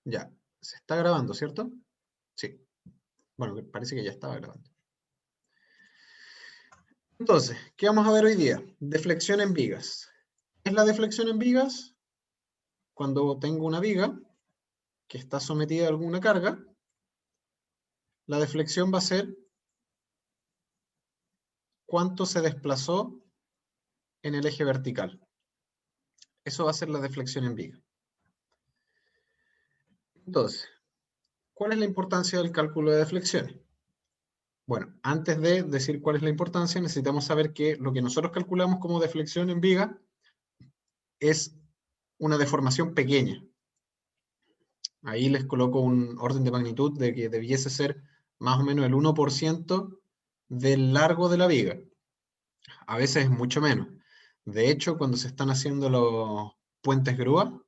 Ya, se está grabando, ¿cierto? Sí. Bueno, parece que ya estaba grabando. Entonces, ¿qué vamos a ver hoy día? Deflexión en vigas. ¿Qué es la deflexión en vigas? Cuando tengo una viga que está sometida a alguna carga, la deflexión va a ser cuánto se desplazó en el eje vertical. Eso va a ser la deflexión en viga. Entonces, ¿cuál es la importancia del cálculo de deflexiones? Bueno, antes de decir cuál es la importancia, necesitamos saber que lo que nosotros calculamos como deflexión en viga es una deformación pequeña. Ahí les coloco un orden de magnitud de que debiese ser más o menos el 1% del largo de la viga. A veces es mucho menos. De hecho, cuando se están haciendo los puentes grúa,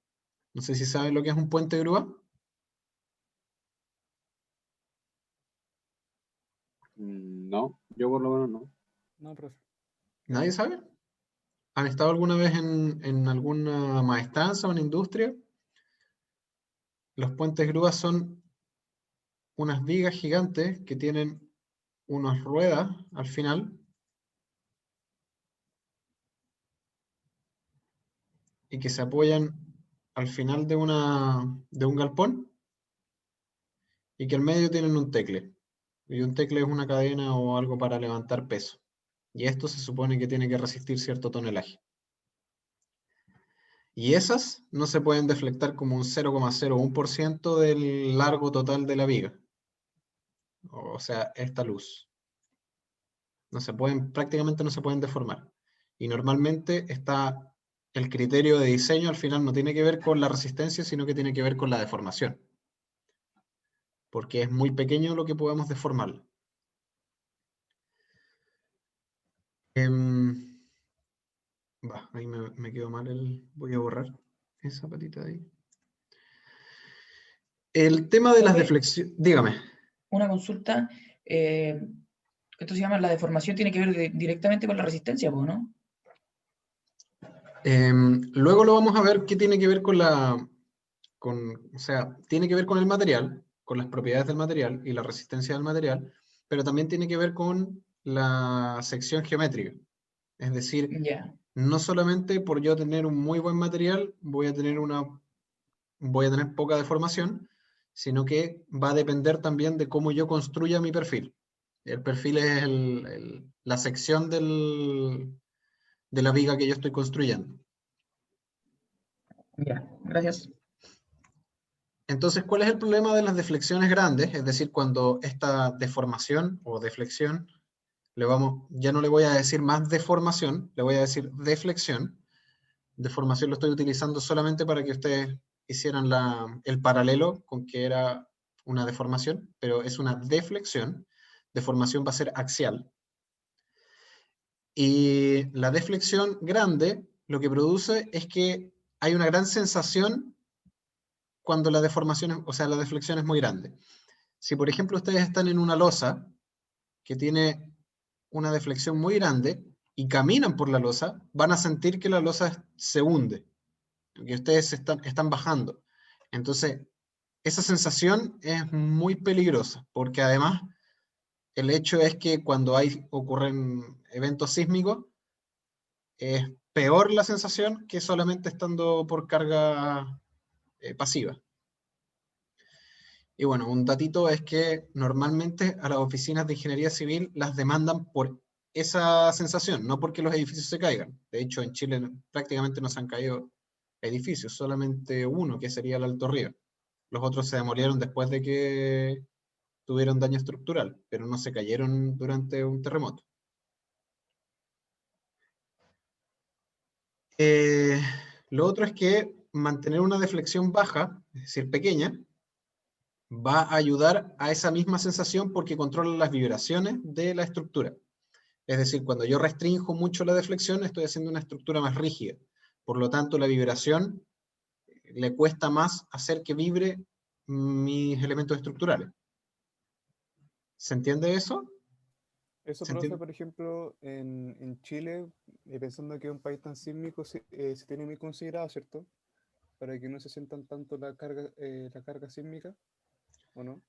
no sé si saben lo que es un puente grúa. No, yo por lo menos no. No, profe. ¿Nadie sabe? ¿Han estado alguna vez en alguna maestranza o en industria? Los puentes grúas son unas vigas gigantes que tienen unas ruedas al final y que se apoyan al final de un galpón y que al medio tienen un tecle. Y un tecle es una cadena o algo para levantar peso. Y esto se supone que tiene que resistir cierto tonelaje. Y esas no se pueden deflectar como un 0,01% del largo total de la viga. O sea, esta luz. No se pueden, prácticamente no se pueden deformar. Y normalmente está el criterio de diseño al final no tiene que ver con la resistencia, sino que tiene que ver con la deformación. Porque es muy pequeño lo que podemos deformar. Ahí me quedó mal el... Voy a borrar esa patita de ahí. El tema de las Profe, deflexiones... Dígame. una consulta. Esto se llama la deformación, tiene que ver directamente con la resistencia, ¿po, no? Luego lo vamos a ver qué tiene que ver con la... o sea, tiene que ver con el material, con las propiedades del material y la resistencia del material, pero también tiene que ver con la sección geométrica. Es decir, Ya. no solamente por yo tener un muy buen material voy a tener poca deformación, sino que va a depender también de cómo yo construya mi perfil. El perfil es la sección de la viga que yo estoy construyendo. Ya, gracias. Entonces, ¿cuál es el problema de las deflexiones grandes? Es decir, cuando esta deformación o deflexión, ya no le voy a decir más deformación, le voy a decir deflexión. Deformación lo estoy utilizando solamente para que ustedes hicieran el paralelo con que era una deformación, pero es una deflexión. Deformación va a ser axial. Y la deflexión grande lo que produce es que hay una gran sensación cuando la deformación, o sea, la deflexión es muy grande. Si, por ejemplo, ustedes están en una losa que tiene una deflexión muy grande y caminan por la losa, van a sentir que la losa se hunde, que ustedes están bajando. Entonces, esa sensación es muy peligrosa, porque además el hecho es que cuando ocurren eventos sísmicos, es peor la sensación que solamente estando por carga pasiva. Y bueno, un datito es que normalmente a las oficinas de ingeniería civil las demandan por esa sensación, no porque los edificios se caigan. De hecho, en Chile prácticamente no se han caído edificios, solamente uno, que sería el Alto Río. Los otros se demolieron después de que tuvieron daño estructural, pero no se cayeron durante un terremoto. Eh, lo otro es que mantener una deflexión baja, es decir, pequeña, va a ayudar a esa misma sensación porque controla las vibraciones de la estructura. Es decir, cuando yo restringo mucho la deflexión, estoy haciendo una estructura más rígida. Por lo tanto, la vibración le cuesta más hacer que vibre mis elementos estructurales. ¿Se entiende eso? Eso, ¿Se profe, entiende? por ejemplo, en Chile, pensando que es un país tan sísmico, se tiene muy considerado, ¿cierto? para que no se sientan tanto la carga sísmica, ¿o no?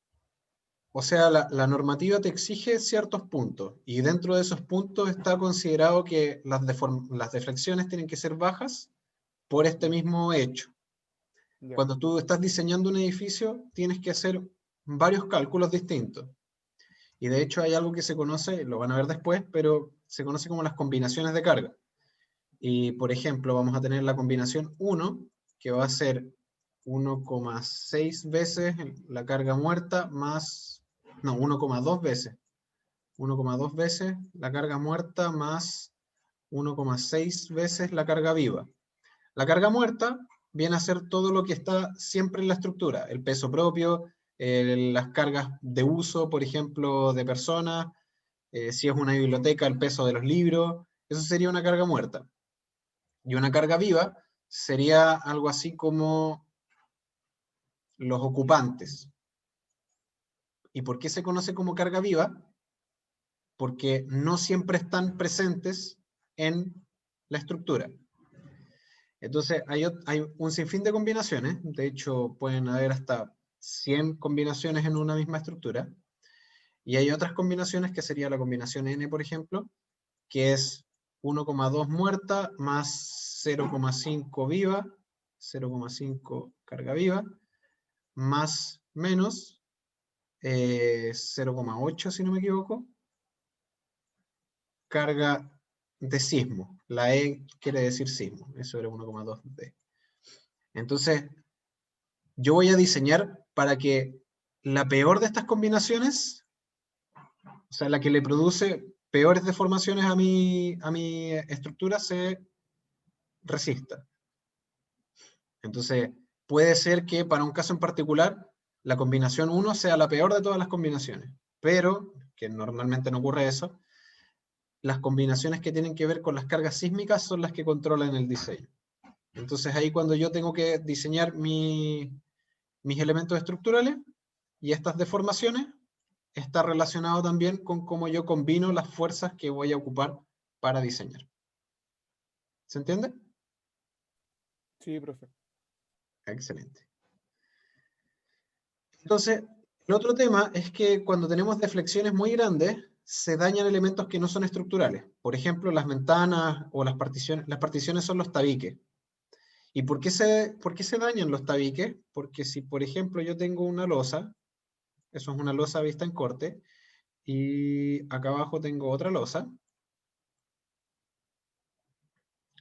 O sea, la normativa te exige ciertos puntos y dentro de esos puntos está considerado que las deflexiones tienen que ser bajas por este mismo hecho. Ya. Cuando tú estás diseñando un edificio, tienes que hacer varios cálculos distintos. Y de hecho hay algo que se conoce, lo van a ver después, pero se conoce como las combinaciones de carga. Y por ejemplo, vamos a tener la combinación 1, que va a ser 1,6 veces la carga muerta más, no, 1,2 veces. 1,2 veces la carga muerta más 1,6 veces la carga viva. La carga muerta viene a ser todo lo que está siempre en la estructura, el peso propio, las cargas de uso, por ejemplo, de personas, si es una biblioteca, el peso de los libros, eso sería una carga muerta. Y una carga viva sería algo así como los ocupantes. ¿Y por qué se conoce como carga viva? Porque no siempre están presentes en la estructura. Entonces, hay un sinfín de combinaciones, de hecho pueden haber hasta 100 combinaciones en una misma estructura, y hay otras combinaciones que sería la combinación N, por ejemplo, que es 1,2 muerta más 0,5 viva, 0,5 carga viva, más menos 0,8 si no me equivoco, carga de sismo. La E quiere decir sismo, eso era 1,2D. Entonces, yo voy a diseñar para que la peor de estas combinaciones, o sea, la que le produce peores deformaciones a mi estructura, se resista. Entonces, puede ser que para un caso en particular, la combinación 1 sea la peor de todas las combinaciones, pero, que normalmente no ocurre eso, las combinaciones que tienen que ver con las cargas sísmicas son las que controlan el diseño. Entonces ahí cuando yo tengo que diseñar mis elementos estructurales y estas deformaciones, está relacionado también con cómo yo combino las fuerzas que voy a ocupar para diseñar. ¿Se entiende? Sí, profe. Excelente. Entonces, el otro tema es que cuando tenemos deflexiones muy grandes, se dañan elementos que no son estructurales. Por ejemplo, las ventanas o las particiones. Las particiones son los tabiques. ¿Y por qué se dañan los tabiques? Porque si, por ejemplo, yo tengo una losa, eso es una losa vista en corte, y acá abajo tengo otra losa.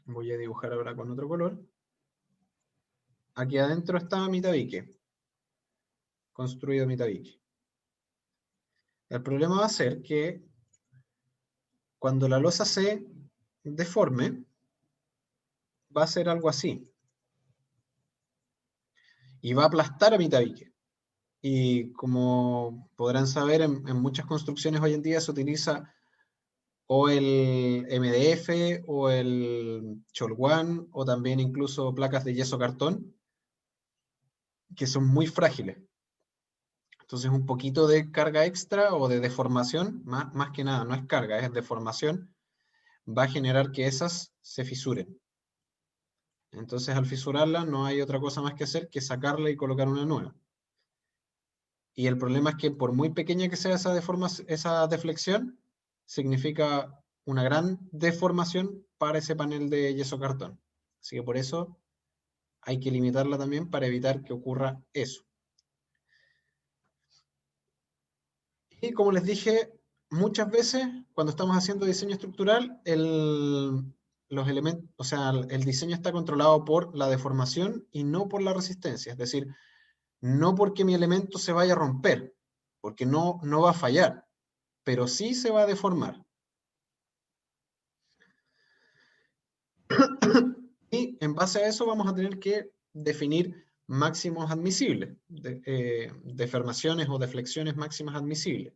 Voy a dibujar ahora con otro color. Aquí adentro está mi tabique, construido mi tabique. El problema va a ser que cuando la losa se deforme, va a ser algo así. Y va a aplastar a mi tabique. Y como podrán saber, en muchas construcciones hoy en día se utiliza o el MDF o el Cholguán o también incluso placas de yeso cartón que son muy frágiles. Entonces un poquito de carga extra o de deformación, más que nada, no es carga, es deformación, va a generar que esas se fisuren. Entonces al fisurarla no hay otra cosa más que hacer que sacarla y colocar una nueva. Y el problema es que por muy pequeña que sea esa deflexión, significa una gran deformación para ese panel de yeso cartón. Así que por eso hay que limitarla también para evitar que ocurra eso. Y como les dije, muchas veces cuando estamos haciendo diseño estructural, los elementos, o sea, el diseño está controlado por la deformación y no por la resistencia. Es decir, no porque mi elemento se vaya a romper, porque no va a fallar, pero sí se va a deformar. Y en base a eso vamos a tener que definir máximos admisibles, deformaciones o deflexiones máximas admisibles.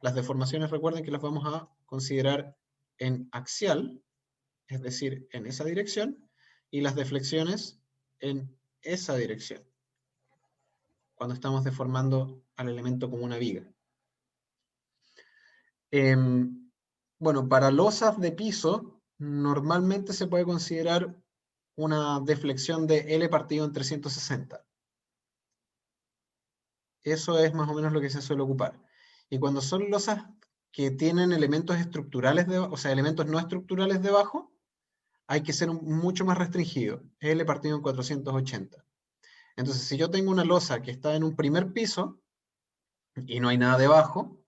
Las deformaciones, recuerden que las vamos a considerar en axial, es decir, en esa dirección, y las deflexiones en esa dirección, cuando estamos deformando al elemento como una viga. Bueno, para losas de piso, normalmente se puede considerar una deflexión de L partido en 360. Eso es más o menos lo que se suele ocupar. Y cuando son losas que tienen elementos estructurales, o sea, elementos no estructurales debajo, hay que ser mucho más restringido. L partido en 480. Entonces, si yo tengo una losa que está en un primer piso y no hay nada debajo,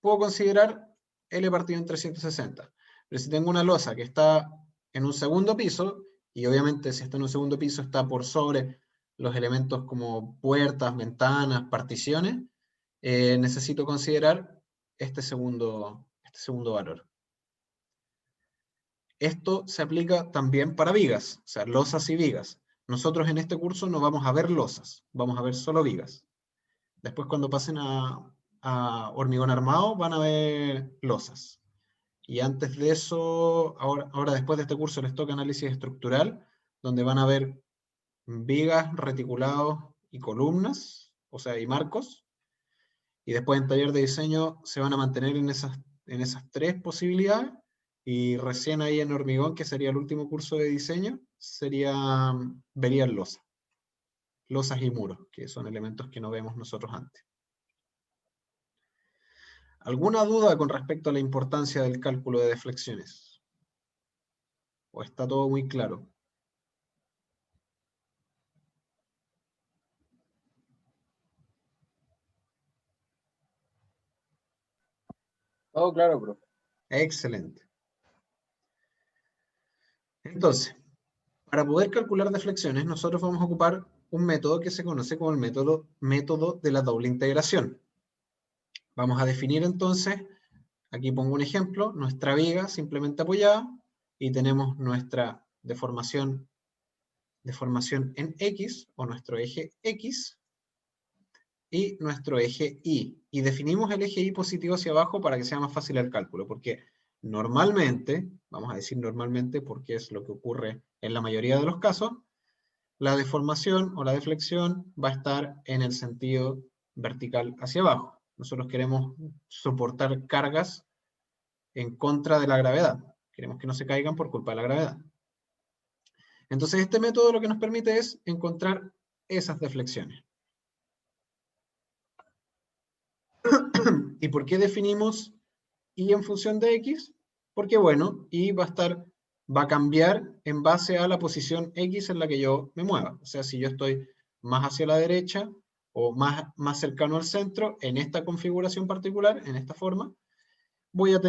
puedo considerar L partido en 360. Pero si tengo una losa que está en un segundo piso, y obviamente si está en un segundo piso está por sobre los elementos como puertas, ventanas, particiones, necesito considerar este segundo valor. Esto se aplica también para vigas, o sea, losas y vigas. Nosotros en este curso no vamos a ver losas, vamos a ver solo vigas. Después cuando pasen a hormigón armado van a ver losas. Y antes de eso, ahora después de este curso les toca análisis estructural, donde van a ver vigas, reticulados y columnas, o sea, y marcos. Y después en taller de diseño se van a mantener en esas tres posibilidades. Y recién ahí en hormigón, que sería el último curso de diseño, verían losas. Losas y muros, que son elementos que no vemos nosotros antes. ¿Alguna duda con respecto a la importancia del cálculo de deflexiones? ¿O está todo muy claro? Todo claro, profe. Excelente. Entonces, para poder calcular deflexiones, nosotros vamos a ocupar un método que se conoce como el método de la doble integración. Vamos a definir entonces, aquí pongo un ejemplo, nuestra viga simplemente apoyada, y tenemos nuestra deformación en X, o nuestro eje X, y nuestro eje Y. Y definimos el eje Y positivo hacia abajo para que sea más fácil el cálculo, porque normalmente, vamos a decir normalmente porque es lo que ocurre en la mayoría de los casos, la deformación o la deflexión va a estar en el sentido vertical hacia abajo. Nosotros queremos soportar cargas en contra de la gravedad. Queremos que no se caigan por culpa de la gravedad. Entonces este método lo que nos permite es encontrar esas deflexiones. ¿Y por qué definimos Y en función de X? Porque bueno, Y va a cambiar en base a la posición X en la que yo me mueva. O sea, si yo estoy más hacia la derecha o más cercano al centro, en esta configuración particular, en esta forma, voy a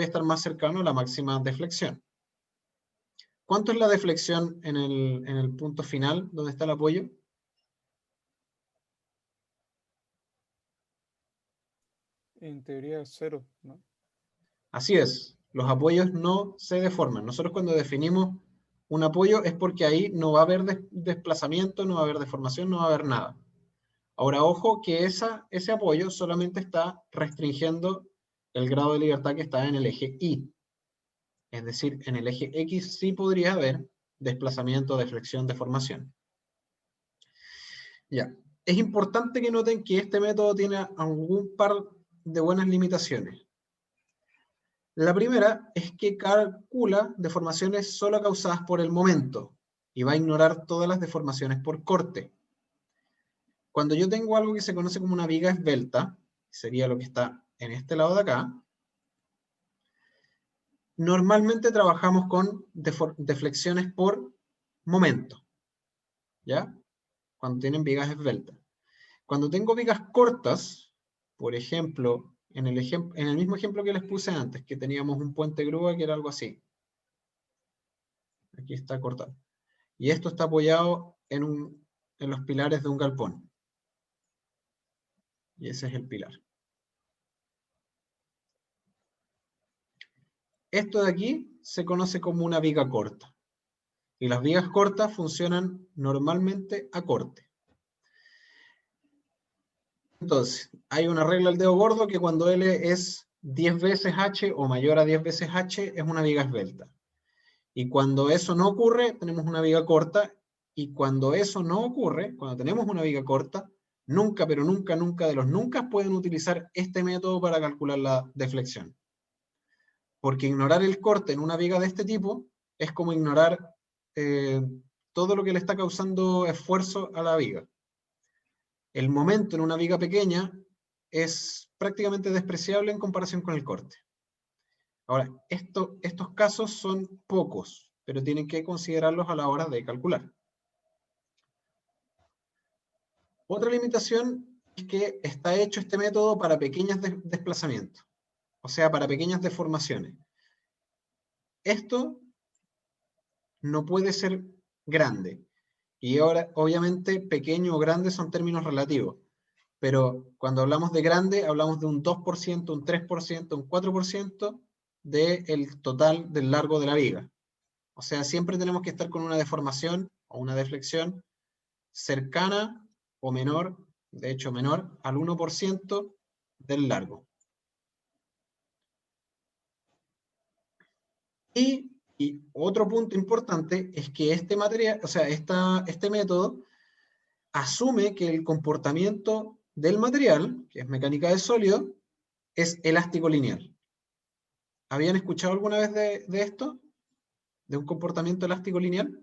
estar más cercano a la máxima deflexión. ¿Cuánto es la deflexión en el punto final, donde está el apoyo? En teoría es 0, ¿no? Así es, los apoyos no se deforman. Nosotros cuando definimos un apoyo es porque ahí no va a haber desplazamiento, no va a haber deformación, no va a haber nada. Ahora, ojo que ese apoyo solamente está restringiendo el grado de libertad que está en el eje Y. Es decir, en el eje X sí podría haber desplazamiento, deflexión, deformación. Ya. Es importante que noten que este método tiene algún par de buenas limitaciones. La primera es que calcula deformaciones solo causadas por el momento y va a ignorar todas las deformaciones por corte. Cuando yo tengo algo que se conoce como una viga esbelta, sería lo que está en este lado de acá, normalmente trabajamos con deflexiones por momento, ¿ya? Cuando tienen vigas esbeltas. Cuando tengo vigas cortas, por ejemplo, en el mismo ejemplo que les puse antes, que teníamos un puente grúa que era algo así. Aquí está cortado. Y esto está apoyado en los pilares de un galpón. Y ese es el pilar. Esto de aquí se conoce como una viga corta. Y las vigas cortas funcionan normalmente a corte. Entonces, hay una regla del dedo gordo que cuando L es 10 veces H o mayor a 10 veces H es una viga esbelta. Y cuando eso no ocurre, tenemos una viga corta. Y cuando eso no ocurre, cuando tenemos una viga corta, nunca, pero nunca, nunca de los nunca pueden utilizar este método para calcular la deflexión. Porque ignorar el corte en una viga de este tipo es como ignorar todo lo que le está causando esfuerzo a la viga. El momento en una viga pequeña es prácticamente despreciable en comparación con el corte. Ahora, estos casos son pocos, pero tienen que considerarlos a la hora de calcular. Otra limitación es que está hecho este método para pequeños desplazamientos, o sea, para pequeñas deformaciones. Esto no puede ser grande. Y ahora, obviamente, pequeño o grande son términos relativos. Pero cuando hablamos de grande, hablamos de un 2%, un 3%, un 4% del total del largo de la viga. O sea, siempre tenemos que estar con una deformación o una deflexión cercana o menor, de hecho menor, al 1% del largo. Y otro punto importante es que este material, o sea, este método asume que el comportamiento del material, que es mecánica del sólido, es elástico lineal. ¿Habían escuchado alguna vez de esto? ¿De un comportamiento elástico lineal?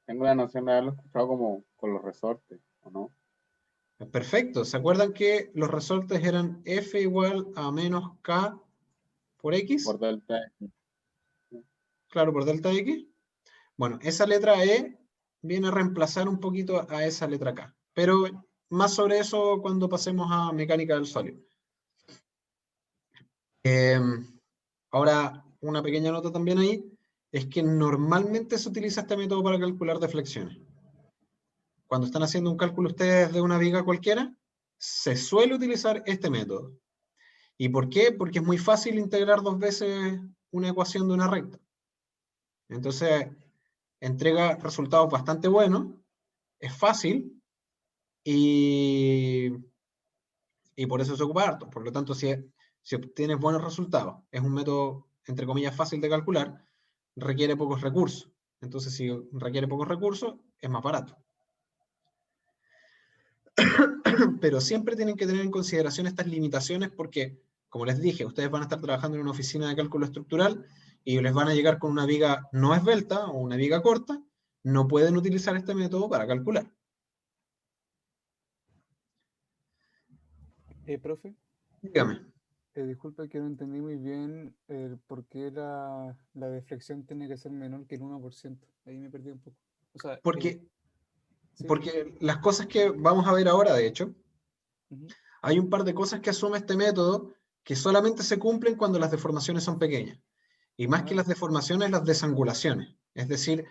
Tengo la noción de haberlo escuchado como con los resortes, ¿o no? Perfecto. ¿Se acuerdan que los resortes eran F igual a menos K por X? Por delta. Claro, por delta X. Bueno, esa letra E viene a reemplazar un poquito a esa letra K. Pero más sobre eso cuando pasemos a mecánica del sólido. Ahora, una pequeña nota también ahí, es que normalmente se utiliza este método para calcular deflexiones. Cuando están haciendo un cálculo ustedes de una viga cualquiera, se suele utilizar este método. ¿Y por qué? Porque es muy fácil integrar dos veces una ecuación de una recta. Entonces, entrega resultados bastante buenos, es fácil, y por eso se ocupa harto. Por lo tanto, si obtienes buenos resultados, es un método, entre comillas, fácil de calcular, requiere pocos recursos. Entonces, si requiere pocos recursos, es más barato. Pero siempre tienen que tener en consideración estas limitaciones porque, como les dije, ustedes van a estar trabajando en una oficina de cálculo estructural y les van a llegar con una viga no esbelta o una viga corta, no pueden utilizar este método para calcular. Profe, Dígame. disculpe que no entendí muy bien por qué la deflexión tiene que ser menor que el 1%. Ahí me perdí un poco. O sea, Porque, sí. porque las cosas que vamos a ver ahora, de hecho, Ujú. hay un par de cosas que asume este método que solamente se cumplen cuando las deformaciones son pequeñas. Y más que las deformaciones, las desangulaciones. Es decir,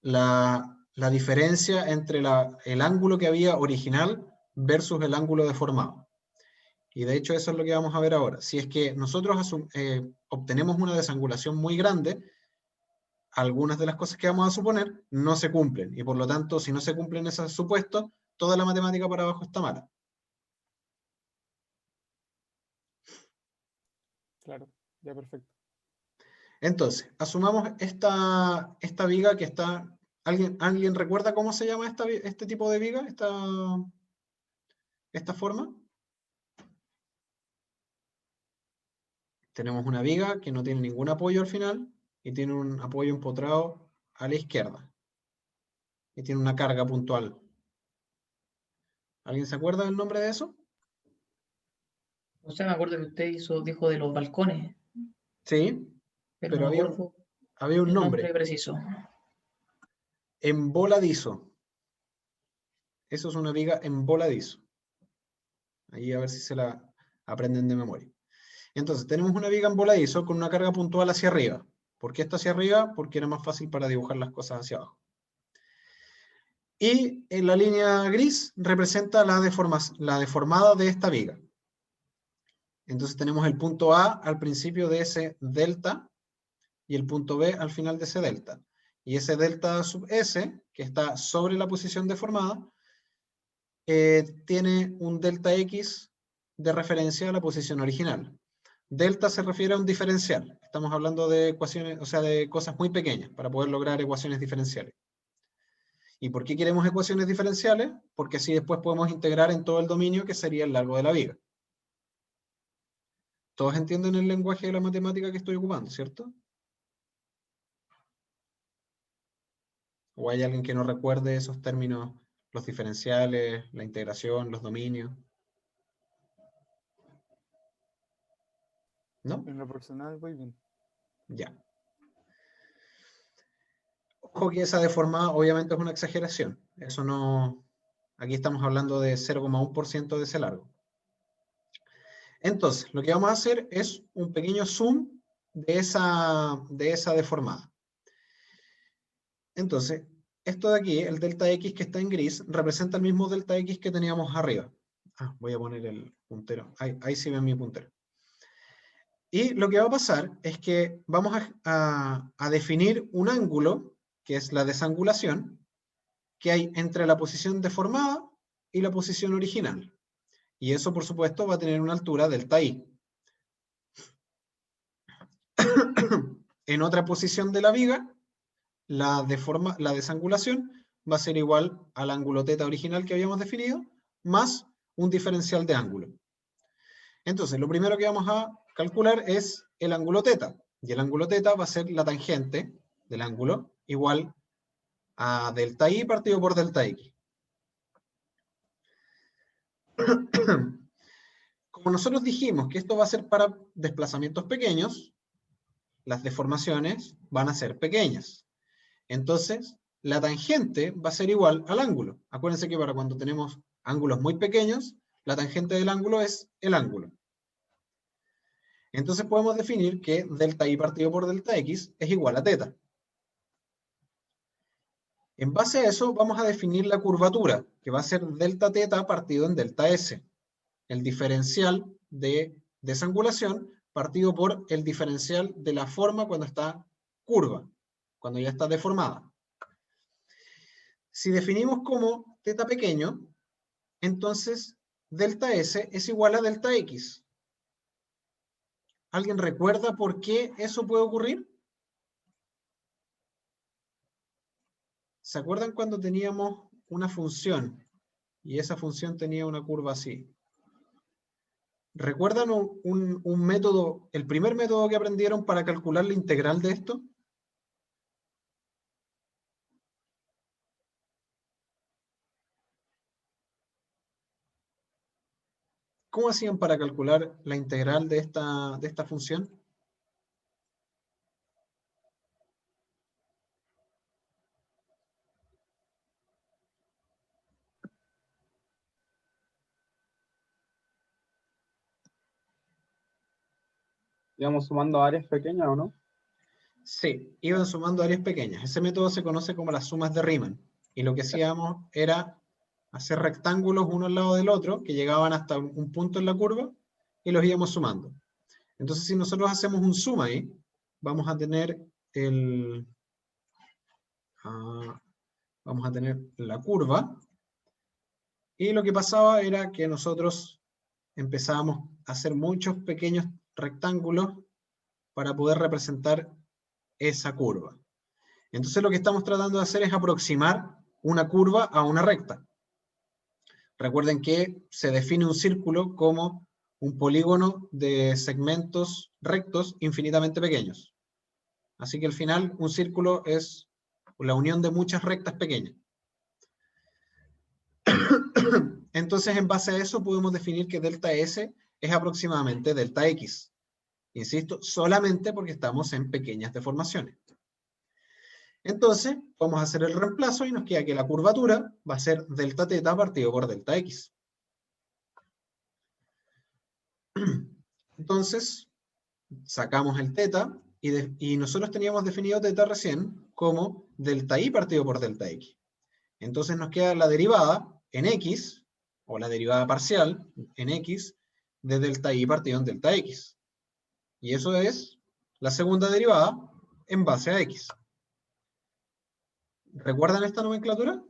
la diferencia entre el ángulo que había original versus el ángulo deformado. Y de hecho eso es lo que vamos a ver ahora. Si es que nosotros obtenemos una desangulación muy grande, algunas de las cosas que vamos a suponer no se cumplen. Y por lo tanto, si no se cumplen esos supuestos, toda la matemática para abajo está mala. Claro, ya perfecto. Entonces, asumamos esta viga que está... ¿Alguien recuerda cómo se llama este tipo de viga? ¿Esta forma? Tenemos una viga que no tiene ningún apoyo al final y tiene un apoyo empotrado a la izquierda. Y tiene una carga puntual. ¿Alguien se acuerda del nombre de eso? O sea, me acuerdo que usted dijo de los balcones, Sí, pero no pero me acuerdo había un el nombre nombre. preciso. Emboladizo. Eso es una viga emboladizo. Ahí a ver si se la aprenden de memoria. Entonces, tenemos una viga emboladizo con una carga puntual hacia arriba. ¿Por qué está hacia arriba? Porque era más fácil para dibujar las cosas hacia abajo. Y en la línea gris representa la deformada de esta viga. Entonces tenemos el punto A al principio de ese delta y el punto B al final de ese delta. Y ese delta sub S, que está sobre la posición deformada, tiene un delta X de referencia a la posición original. Delta se refiere a un diferencial. Estamos hablando de ecuaciones, o sea, de cosas muy pequeñas para poder lograr ecuaciones diferenciales. ¿Y por qué queremos ecuaciones diferenciales? Porque así después podemos integrar en todo el dominio que sería el largo de la viga. ¿Todos entienden el lenguaje de la matemática que estoy ocupando, cierto? ¿O hay alguien que no recuerde esos términos, los diferenciales, la integración, los dominios? ¿No? En lo personal voy bien. Ya. Ojo que esa deformada obviamente es una exageración. Eso no... Aquí estamos hablando de 0,1% de ese largo. Entonces, lo que vamos a hacer es un pequeño zoom de esa deformada. Entonces, esto de aquí, el delta X que está en gris, representa el mismo delta X que teníamos arriba. Ah, voy a poner el puntero. Ahí sí ven mi puntero. Y lo que va a pasar es que vamos a definir un ángulo, que es la desangulación, que hay entre la posición deformada y la posición original. Y eso, por supuesto, va a tener una altura delta I. En otra posición de la viga, la desangulación va a ser igual al ángulo θ original que habíamos definido, más un diferencial de ángulo. Entonces, lo primero que vamos a calcular es el ángulo θ. Y el ángulo θ va a ser la tangente del ángulo igual a delta I partido por delta X. Como nosotros dijimos que esto va a ser para desplazamientos pequeños, las deformaciones van a ser pequeñas. Entonces, la tangente va a ser igual al ángulo. Acuérdense que para cuando tenemos ángulos muy pequeños, la tangente del ángulo es el ángulo. Entonces podemos definir que delta I partido por delta X es igual a θ. En base a eso vamos a definir la curvatura, que va a ser delta θ partido en delta S. El diferencial de desangulación partido por el diferencial de la forma cuando está curva, cuando ya está deformada. Si definimos como θ pequeño, entonces delta S es igual a delta X. ¿Alguien recuerda por qué eso puede ocurrir? ¿Se acuerdan cuando teníamos una función y esa función tenía una curva así? ¿Recuerdan un método, el primer método que aprendieron para calcular la integral de esto? ¿Cómo hacían para calcular la integral de esta función? Íbamos sumando áreas pequeñas, ¿o no? Sí, iban sumando áreas pequeñas. Ese método se conoce como las sumas de Riemann. Y lo que hacíamos era hacer rectángulos uno al lado del otro, que llegaban hasta un punto en la curva, y los íbamos sumando. Entonces, si nosotros hacemos un suma ahí, vamos a tener la curva, y lo que pasaba era que nosotros empezábamos a hacer muchos pequeños rectángulos para poder representar esa curva. Entonces lo que estamos tratando de hacer es aproximar una curva a una recta. Recuerden que se define un círculo como un polígono de segmentos rectos infinitamente pequeños. Así que al final un círculo es la unión de muchas rectas pequeñas. Entonces en base a eso podemos definir que delta S es aproximadamente delta X. Insisto, solamente porque estamos en pequeñas deformaciones. Entonces, vamos a hacer el reemplazo y nos queda que la curvatura va a ser delta θ partido por delta X. Entonces, sacamos el θ y nosotros teníamos definido θ recién como delta I partido por delta X. Entonces nos queda la derivada en X, o la derivada parcial en X, de delta I partido en delta X. Y eso es la segunda derivada en base a X. ¿Recuerdan esta nomenclatura?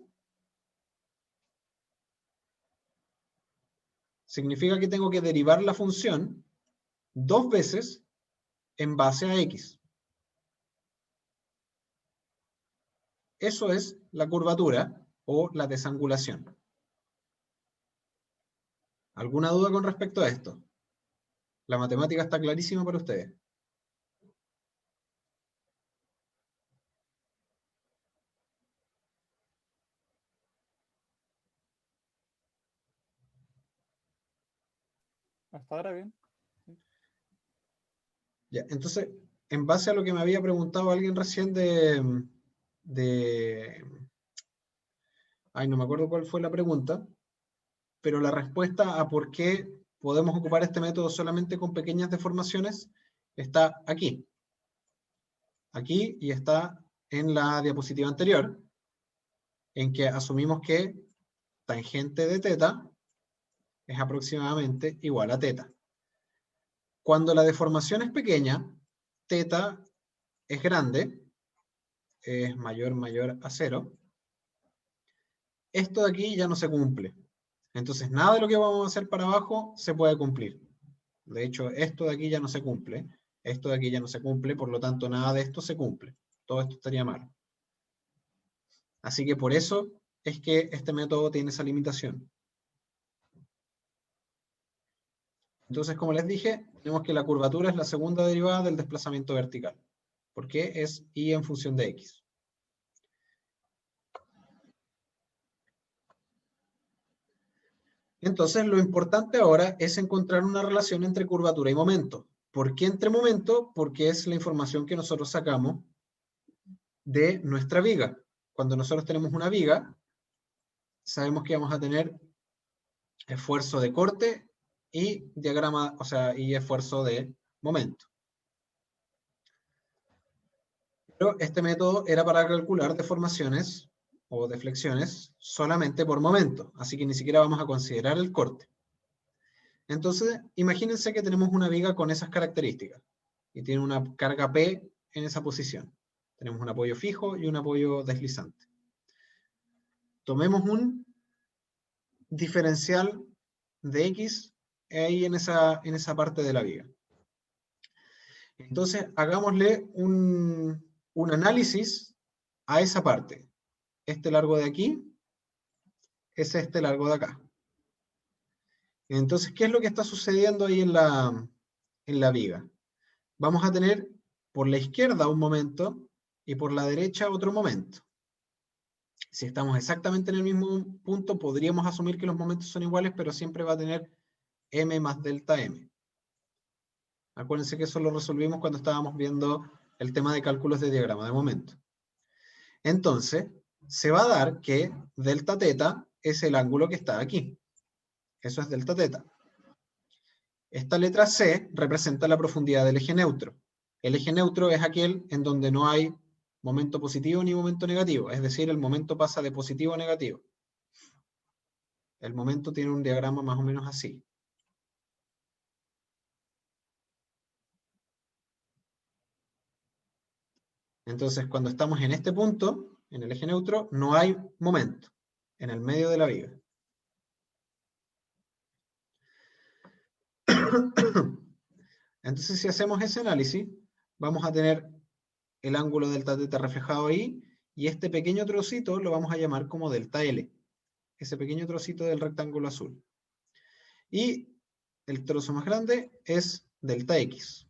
Significa que tengo que derivar la función dos veces en base a X. Eso es la curvatura o la desangulación. ¿Alguna duda con respecto a esto? La matemática está clarísima para ustedes. Hasta ahora bien. Ya, entonces, en base a lo que me había preguntado alguien recién ay, no me acuerdo cuál fue la pregunta, pero la respuesta a por qué podemos ocupar este método solamente con pequeñas deformaciones está aquí. Aquí y está en la diapositiva anterior, en que asumimos que tangente de teta es aproximadamente igual a teta. Cuando la deformación es pequeña, teta es grande, es mayor a 0, esto de aquí ya no se cumple. Entonces, nada de lo que vamos a hacer para abajo se puede cumplir. De hecho, esto de aquí ya no se cumple, esto de aquí ya no se cumple, por lo tanto, nada de esto se cumple. Todo esto estaría mal. Así que por eso es que este método tiene esa limitación. Entonces, como les dije, tenemos que la curvatura es la segunda derivada del desplazamiento vertical, porque es y en función de x. Entonces, lo importante ahora es encontrar una relación entre curvatura y momento. ¿Por qué entre momento? Porque es la información que nosotros sacamos de nuestra viga. Cuando nosotros tenemos una viga, sabemos que vamos a tener esfuerzo de corte y diagrama, o sea, y esfuerzo de momento. Pero este método era para calcular deformaciones o deflexiones solamente por momento, así que ni siquiera vamos a considerar el corte. Entonces, imagínense que tenemos una viga con esas características y tiene una carga P en esa posición. Tenemos un apoyo fijo y un apoyo deslizante. Tomemos un diferencial de X ahí en esa parte de la viga. Entonces, hagámosle un análisis a esa parte. Este largo de aquí es este largo de acá. Entonces, ¿qué es lo que está sucediendo ahí en la viga? Vamos a tener por la izquierda un momento y por la derecha otro momento. Si estamos exactamente en el mismo punto, podríamos asumir que los momentos son iguales, pero siempre va a tener m más delta m. Acuérdense que eso lo resolvimos cuando estábamos viendo el tema de cálculos de diagrama de momento. Entonces, se va a dar que delta teta es el ángulo que está aquí. Eso es delta teta. Esta letra C representa la profundidad del eje neutro. El eje neutro es aquel en donde no hay momento positivo ni momento negativo, es decir, el momento pasa de positivo a negativo. El momento tiene un diagrama más o menos así. Entonces, cuando estamos en este punto, en el eje neutro, no hay momento, en el medio de la viga. Entonces, si hacemos ese análisis, vamos a tener el ángulo delta teta reflejado ahí, y este pequeño trocito lo vamos a llamar como delta L, ese pequeño trocito del rectángulo azul. Y el trozo más grande es delta X.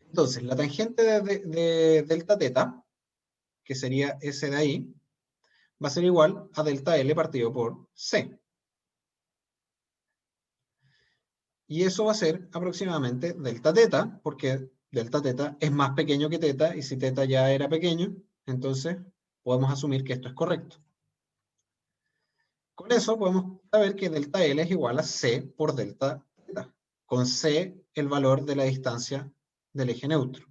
Entonces, la tangente de delta teta, que sería ese de ahí, va a ser igual a delta L partido por C. Y eso va a ser aproximadamente delta teta, porque delta teta es más pequeño que teta, y si teta ya era pequeño, entonces podemos asumir que esto es correcto. Con eso podemos saber que delta L es igual a C por delta teta, con C el valor de la distancia del eje neutro.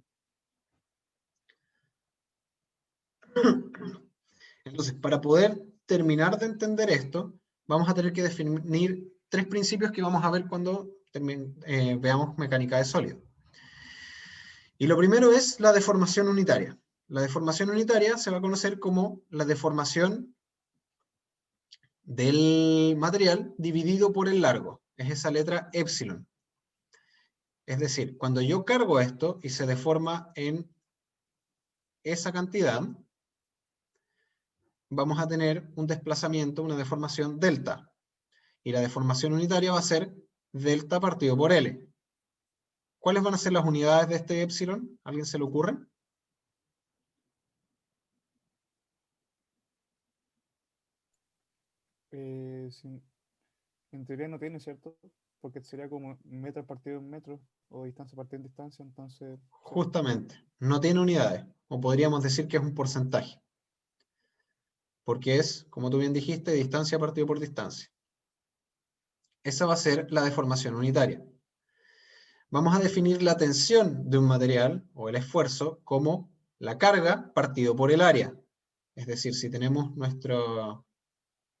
Entonces, para poder terminar de entender esto, vamos a tener que definir tres principios que vamos a ver cuando veamos mecánica de sólido. Y lo primero es la deformación unitaria. La deformación unitaria se va a conocer como la deformación del material dividido por el largo. Es esa letra epsilon. Es decir, cuando yo cargo esto y se deforma en esa cantidad, vamos a tener un desplazamiento, una deformación delta. Y la deformación unitaria va a ser delta partido por L. ¿Cuáles van a ser las unidades de este epsilon? ¿Alguien se le ocurre? En teoría no tiene, ¿cierto? Porque sería como metros partido en metros o distancia partido en distancia, entonces... sí. Justamente, no tiene unidades, o podríamos decir que es un porcentaje. Porque es, como tú bien dijiste, distancia partido por distancia. Esa va a ser la deformación unitaria. Vamos a definir la tensión de un material, o el esfuerzo, como la carga partido por el área. Es decir, si tenemos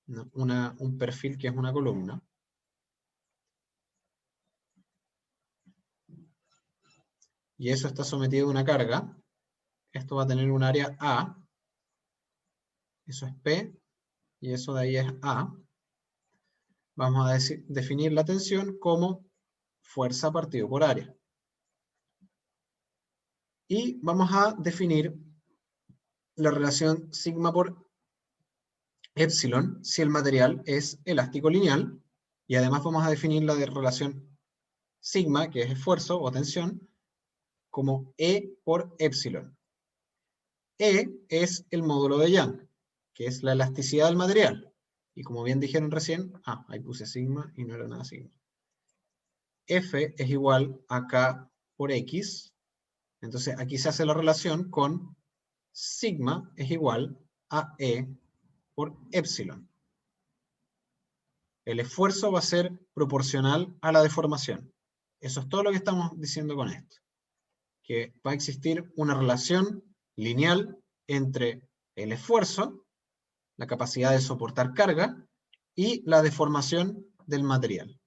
un perfil que es una columna, y eso está sometido a una carga, esto va a tener un área A, eso es P, y eso de ahí es A. Vamos a definir la tensión como fuerza partido por área. Y vamos a definir la relación sigma por epsilon si el material es elástico lineal, y además vamos a definir la relación sigma, que es esfuerzo o tensión, como E por epsilon. E es el módulo de Young, que es la elasticidad del material. Y como bien dijeron recién, ahí puse sigma y no era nada sigma. F es igual a K por X. Entonces aquí se hace la relación con sigma es igual a E por epsilon. El esfuerzo va a ser proporcional a la deformación. Eso es todo lo que estamos diciendo con esto. Que va a existir una relación lineal entre el esfuerzo, la capacidad de soportar carga, y la deformación del material.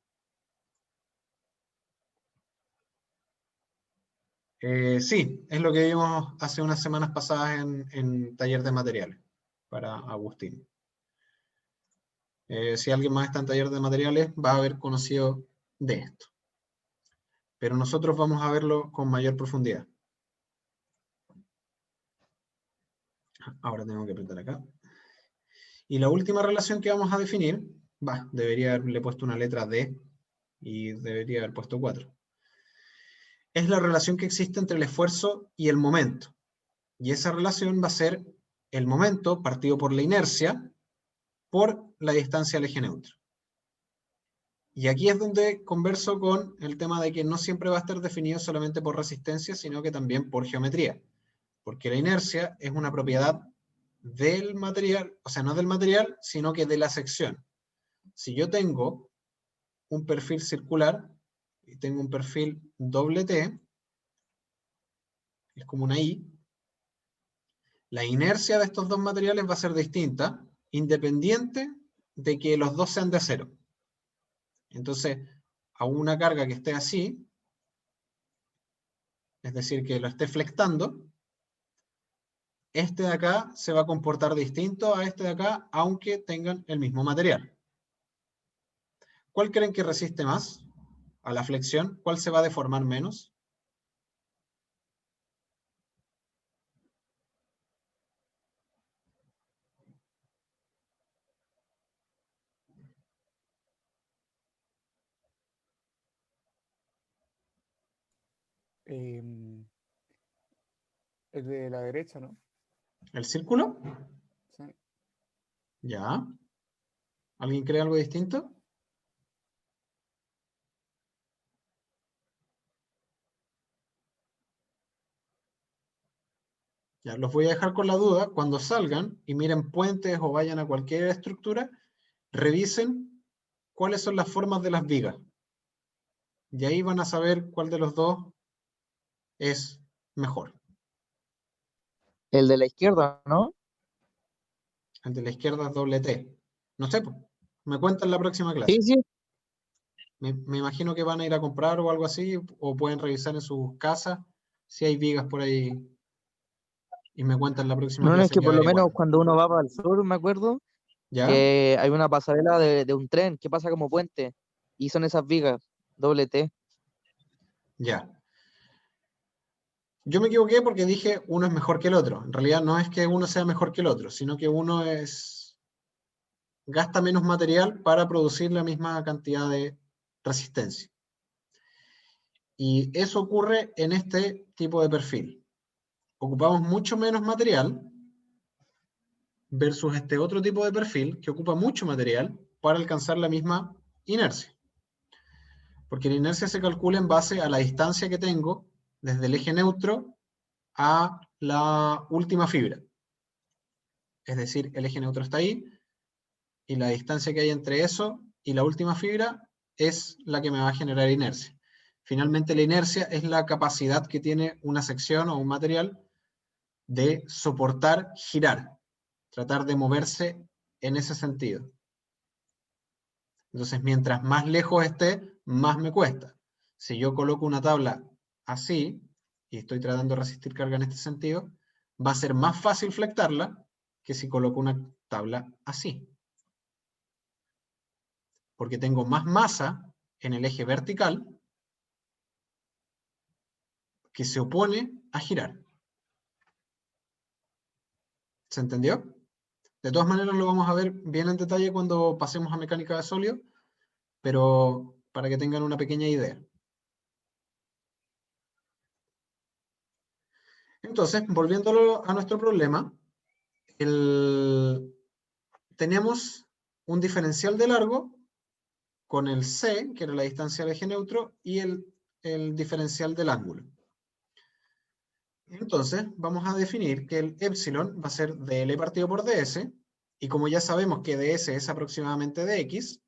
Sí, es lo que vimos hace unas semanas pasadas en taller de materiales, para Agustín. Si alguien más está en taller de materiales, va a haber conocido de esto. Pero nosotros vamos a verlo con mayor profundidad. Ahora tengo que apretar acá. Y la última relación que vamos a definir, debería haberle puesto una letra D y debería haber puesto 4. Es la relación que existe entre el esfuerzo y el momento. Y esa relación va a ser el momento partido por la inercia por la distancia al eje neutro. Y aquí es donde converso con el tema de que no siempre va a estar definido solamente por resistencia, sino que también por geometría. Porque la inercia es una propiedad del material, o sea, no del material, sino que de la sección. Si yo tengo un perfil circular y tengo un perfil doble T, es como una I, la inercia de estos dos materiales va a ser distinta, independiente de que los dos sean de acero. Entonces, a una carga que esté así, es decir, que lo esté flectando, este de acá se va a comportar distinto a este de acá, aunque tengan el mismo material. ¿Cuál creen que resiste más a la flexión? ¿Cuál se va a deformar menos? El de la derecha, ¿no? ¿El círculo? Sí. Ya. ¿Alguien cree algo distinto? Ya, los voy a dejar con la duda. Cuando salgan y miren puentes o vayan a cualquier estructura, revisen cuáles son las formas de las vigas. Y ahí van a saber cuál de los dos es mejor. El de la izquierda, ¿no? El de la izquierda es doble T. No sé, me cuentan la próxima Sí, clase. sí. Me imagino que van a ir a comprar o algo así, o pueden revisar en sus casas si hay vigas por ahí. Y me cuentan la próxima No, no, es clase que que por lo menos averiguaron. cuando uno va para el sur, me acuerdo ¿Ya? que hay una pasarela de un tren que pasa como puente y son esas vigas, doble T. Ya. Yo me equivoqué porque dije uno es mejor que el otro. En realidad no es que uno sea mejor que el otro, sino que uno gasta menos material para producir la misma cantidad de resistencia. Y eso ocurre en este tipo de perfil. Ocupamos mucho menos material versus este otro tipo de perfil que ocupa mucho material para alcanzar la misma inercia. Porque la inercia se calcula en base a la distancia que tengo desde el eje neutro a la última fibra. Es decir, el eje neutro está ahí, y la distancia que hay entre eso y la última fibra es la que me va a generar inercia. Finalmente, la inercia es la capacidad que tiene una sección o un material de soportar girar, tratar de moverse en ese sentido. Entonces, mientras más lejos esté, más me cuesta. Si yo coloco una tabla así, y estoy tratando de resistir carga en este sentido, va a ser más fácil flectarla que si coloco una tabla así. Porque tengo más masa en el eje vertical que se opone a girar. ¿Se entendió? De todas maneras lo vamos a ver bien en detalle cuando pasemos a mecánica de sólido, pero para que tengan una pequeña idea. Entonces, volviéndolo a nuestro problema, tenemos un diferencial de largo con el C, que era la distancia al eje neutro, y el diferencial del ángulo. Entonces, vamos a definir que el epsilon va a ser dl partido por ds, y como ya sabemos que ds es aproximadamente dx,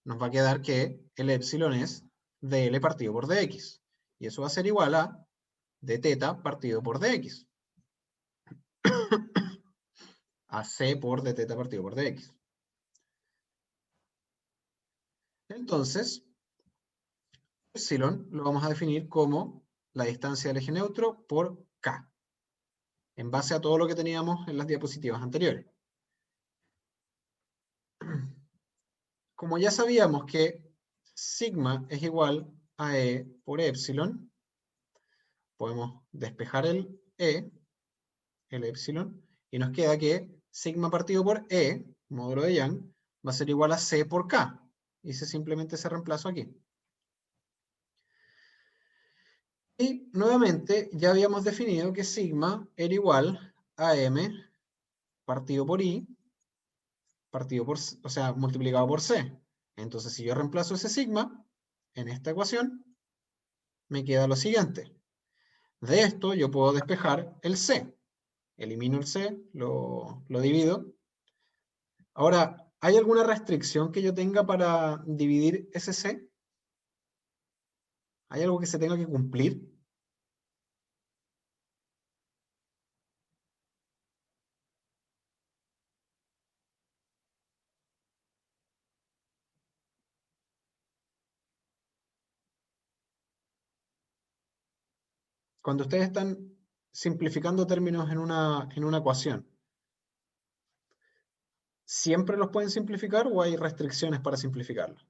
nos va a quedar que el epsilon es dl partido por dx, y eso va a ser igual a d θ partido por dx, a c por d θ partido por dx. Entonces, epsilon lo vamos a definir como la distancia del eje neutro por k, en base a todo lo que teníamos en las diapositivas anteriores. Como ya sabíamos que sigma es igual a E por epsilon, podemos despejar el E, el epsilon, y nos queda que sigma partido por E, módulo de Young, va a ser igual a C por K. Hice simplemente ese reemplazo aquí. Y nuevamente ya habíamos definido que sigma era igual a M partido por I, partido por, o sea, multiplicado por C. Entonces, si yo reemplazo ese sigma en esta ecuación, me queda lo siguiente. De esto yo puedo despejar el C. Elimino el C, lo divido. Ahora, ¿hay alguna restricción que yo tenga para dividir ese C? ¿Hay algo que se tenga que cumplir? Cuando ustedes están simplificando términos en una ecuación, ¿siempre los pueden simplificar o hay restricciones para simplificarlos?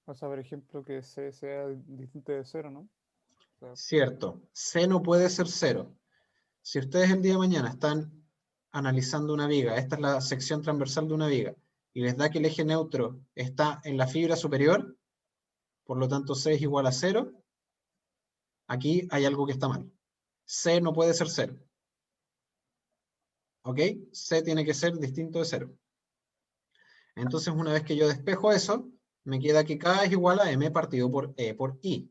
O sea, por ejemplo, que C sea distinto de 0, ¿no? O sea, Cierto, C no puede ser 0. Si ustedes el día de mañana están analizando una viga, esta es la sección transversal de una viga, y les da que el eje neutro está en la fibra superior, por lo tanto C es igual a 0, aquí hay algo que está mal. C no puede ser 0. ¿Ok? C tiene que ser distinto de 0. Entonces, una vez que yo despejo eso, me queda que K es igual a M partido por E por I.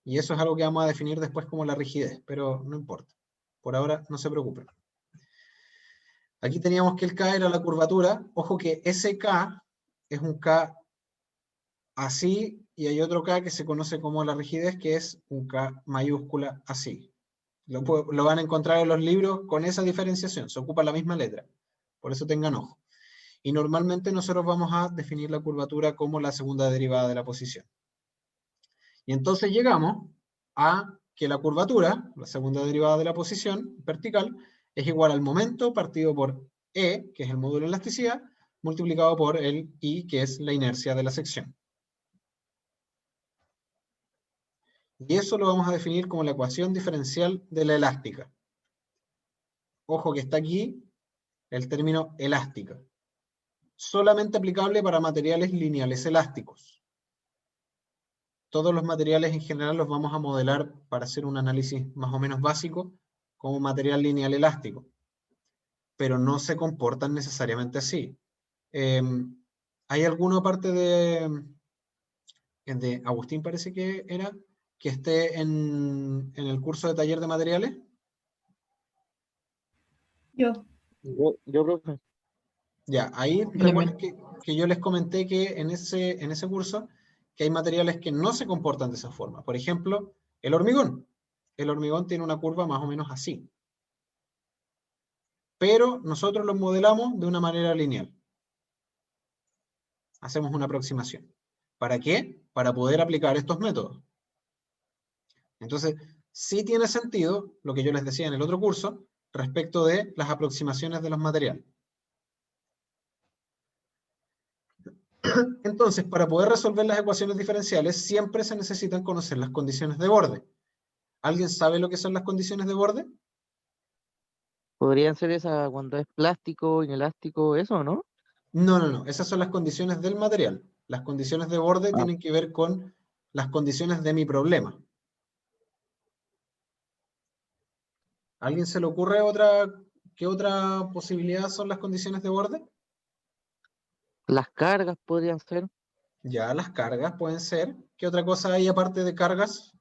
Y eso es algo que vamos a definir después como la rigidez, pero no importa. Por ahora, no se preocupen. Aquí teníamos que el K era la curvatura. Ojo que ese K es un K así, y hay otro K que se conoce como la rigidez, que es un K mayúscula así. Lo van a encontrar en los libros con esa diferenciación, se ocupa la misma letra. Por eso tengan ojo. Y normalmente nosotros vamos a definir la curvatura como la segunda derivada de la posición. Y entonces llegamos a que la curvatura, la segunda derivada de la posición vertical, es igual al momento partido por E, que es el módulo de elasticidad, multiplicado por el I, que es la inercia de la sección. Y eso lo vamos a definir como la ecuación diferencial de la elástica. Ojo que está aquí el término elástica. Solamente aplicable para materiales lineales elásticos. Todos los materiales en general los vamos a modelar para hacer un análisis más o menos básico como material lineal elástico. Pero no se comportan necesariamente así. ¿Hay alguna parte de Agustín, parece que era, que esté en el curso de taller de materiales? Yo. Yo, profe. Ya, ahí recuerden que yo les comenté que en ese curso que hay materiales que no se comportan de esa forma. Por ejemplo, el hormigón. El hormigón tiene una curva más o menos así. Pero nosotros lo modelamos de una manera lineal. Hacemos una aproximación. ¿Para qué? Para poder aplicar estos métodos. Entonces, sí tiene sentido lo que yo les decía en el otro curso respecto de las aproximaciones de los materiales. Entonces, para poder resolver las ecuaciones diferenciales, siempre se necesitan conocer las condiciones de borde. ¿Alguien sabe lo que son las condiciones de borde? Podrían ser esa cuando es plástico, inelástico, eso, ¿no? No, no, no. Esas son las condiciones del material. Las condiciones de borde Ah. tienen que ver con las condiciones de mi problema. ¿A alguien se le ocurre qué otra posibilidad son las condiciones de borde? Las cargas podrían ser. Ya, las cargas pueden ser. ¿Qué otra cosa hay aparte de cargas?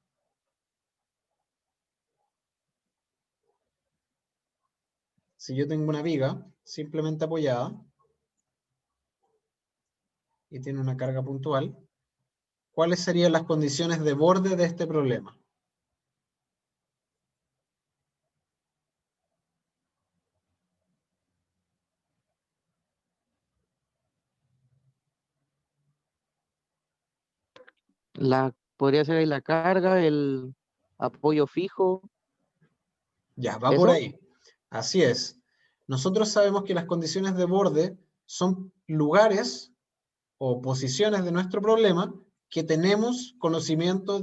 Si yo tengo una viga simplemente apoyada y tiene una carga puntual, ¿cuáles serían las condiciones de borde de este problema? Podría ser ahí la carga, el apoyo fijo, Ya, va por ¿eso? ahí. Así es. Nosotros sabemos que las condiciones de borde son lugares o posiciones de nuestro problema que tenemos conocimiento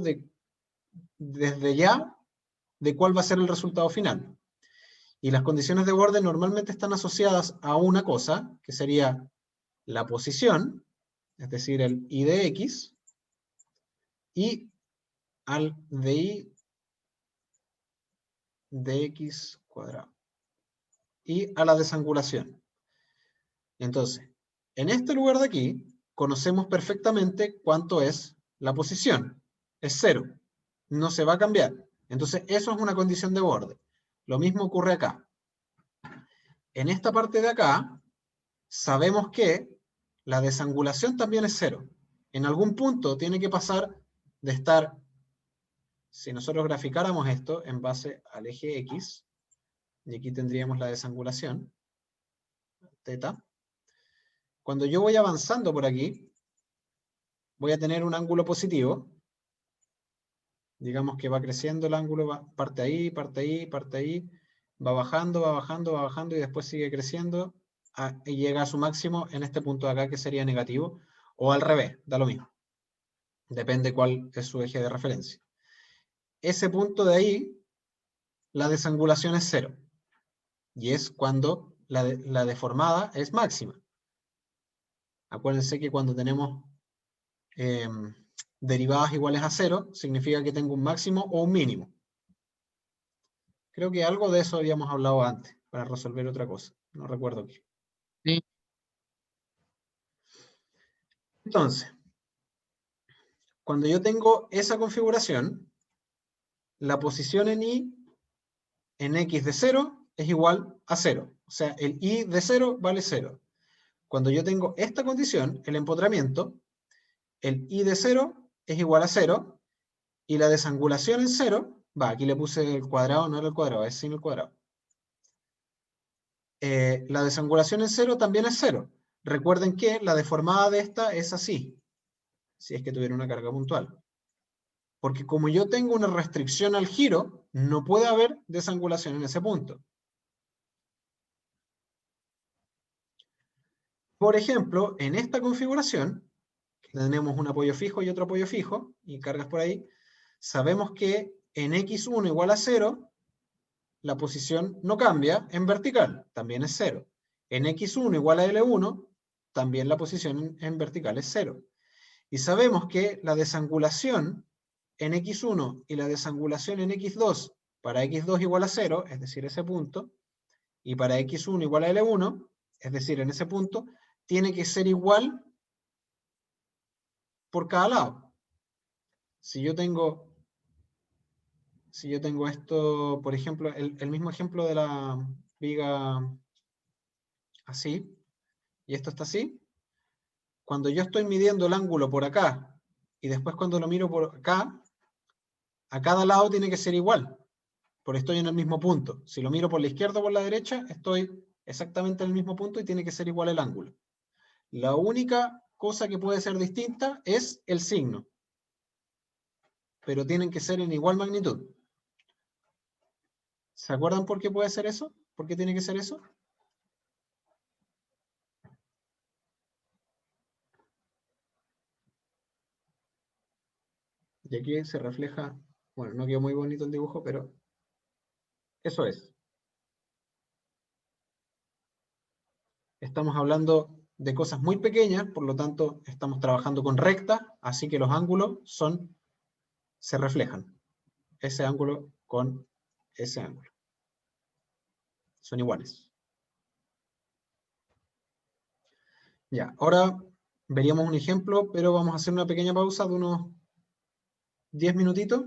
desde ya de cuál va a ser el resultado final. Y las condiciones de borde normalmente están asociadas a una cosa, que sería la posición, es decir, el I de X, y al de X cuadrado. Y a la desangulación. Entonces, en este lugar de aquí, conocemos perfectamente cuánto es la posición. Es 0. No se va a cambiar. Entonces, eso es una condición de borde. Lo mismo ocurre acá. En esta parte de acá, sabemos que la desangulación también es 0. En algún punto tiene que pasar de estar, si nosotros graficáramos esto en base al eje X, y aquí tendríamos la desangulación, teta. Cuando yo voy avanzando por aquí, voy a tener un ángulo positivo. Digamos que va creciendo el ángulo, parte ahí, parte ahí, parte ahí, va bajando, va bajando, va bajando y después sigue creciendo y llega a su máximo en este punto de acá que sería negativo, o al revés, da lo mismo. Depende cuál es su eje de referencia. Ese punto de ahí, la desangulación es 0. Y es cuando la deformada es máxima. Acuérdense que cuando tenemos derivadas iguales a 0, significa que tengo un máximo o un mínimo. Creo que algo de eso habíamos hablado antes, para resolver otra cosa. No recuerdo qué. Sí. Entonces, cuando yo tengo esa configuración, la posición en Y en X de 0 es igual a 0. O sea, el Y de 0 vale 0. Cuando yo tengo esta condición, el empotramiento, el I de 0 es igual a 0, y la desangulación en 0, aquí le puse el cuadrado, no era el cuadrado, es sin el cuadrado. La desangulación en 0 también es 0. Recuerden que la deformada de esta es así, si es que tuviera una carga puntual. Porque como yo tengo una restricción al giro, no puede haber desangulación en ese punto. Por ejemplo, en esta configuración, tenemos un apoyo fijo y otro apoyo fijo, y cargas por ahí, Sabemos que en x1 igual a 0, la posición no cambia en vertical, también es 0. En x1 igual a L1, también la posición en vertical es 0. Y sabemos que la desangulación en x1 y la desangulación en x2 para x2 igual a 0, es decir, ese punto, y para x1 igual a L1, es decir, en ese punto, tiene que ser igual por cada lado. Si yo tengo esto, por ejemplo, el mismo ejemplo de la viga así, y esto está así, cuando yo estoy midiendo el ángulo por acá, y después cuando lo miro por acá, a cada lado tiene que ser igual, porque estoy en el mismo punto. Si lo miro por la izquierda o por la derecha, estoy exactamente en el mismo punto y tiene que ser igual el ángulo. La única cosa que puede ser distinta es el signo, pero tienen que ser en igual magnitud. ¿Se acuerdan por qué puede ser eso? ¿Por qué tiene que ser eso? Y aquí se refleja, bueno, no quedó muy bonito el dibujo, pero eso es. Estamos hablando de cosas muy pequeñas, por lo tanto estamos trabajando con recta, así que los ángulos se reflejan. Ese ángulo con ese ángulo. Son iguales. Ya, ahora veríamos un ejemplo, pero vamos a hacer una pequeña pausa de unos 10 minutitos.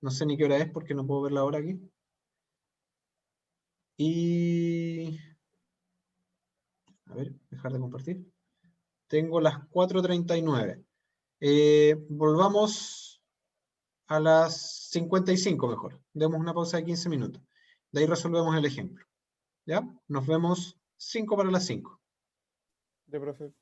No sé ni qué hora es porque no puedo ver la hora aquí. Y... a ver, dejar de compartir. Tengo las 4:39. Volvamos a las 55 mejor. Demos una pausa de 15 minutos. De ahí resolvemos el ejemplo. ¿Ya? Nos vemos 5 para las 5. Ya, profe.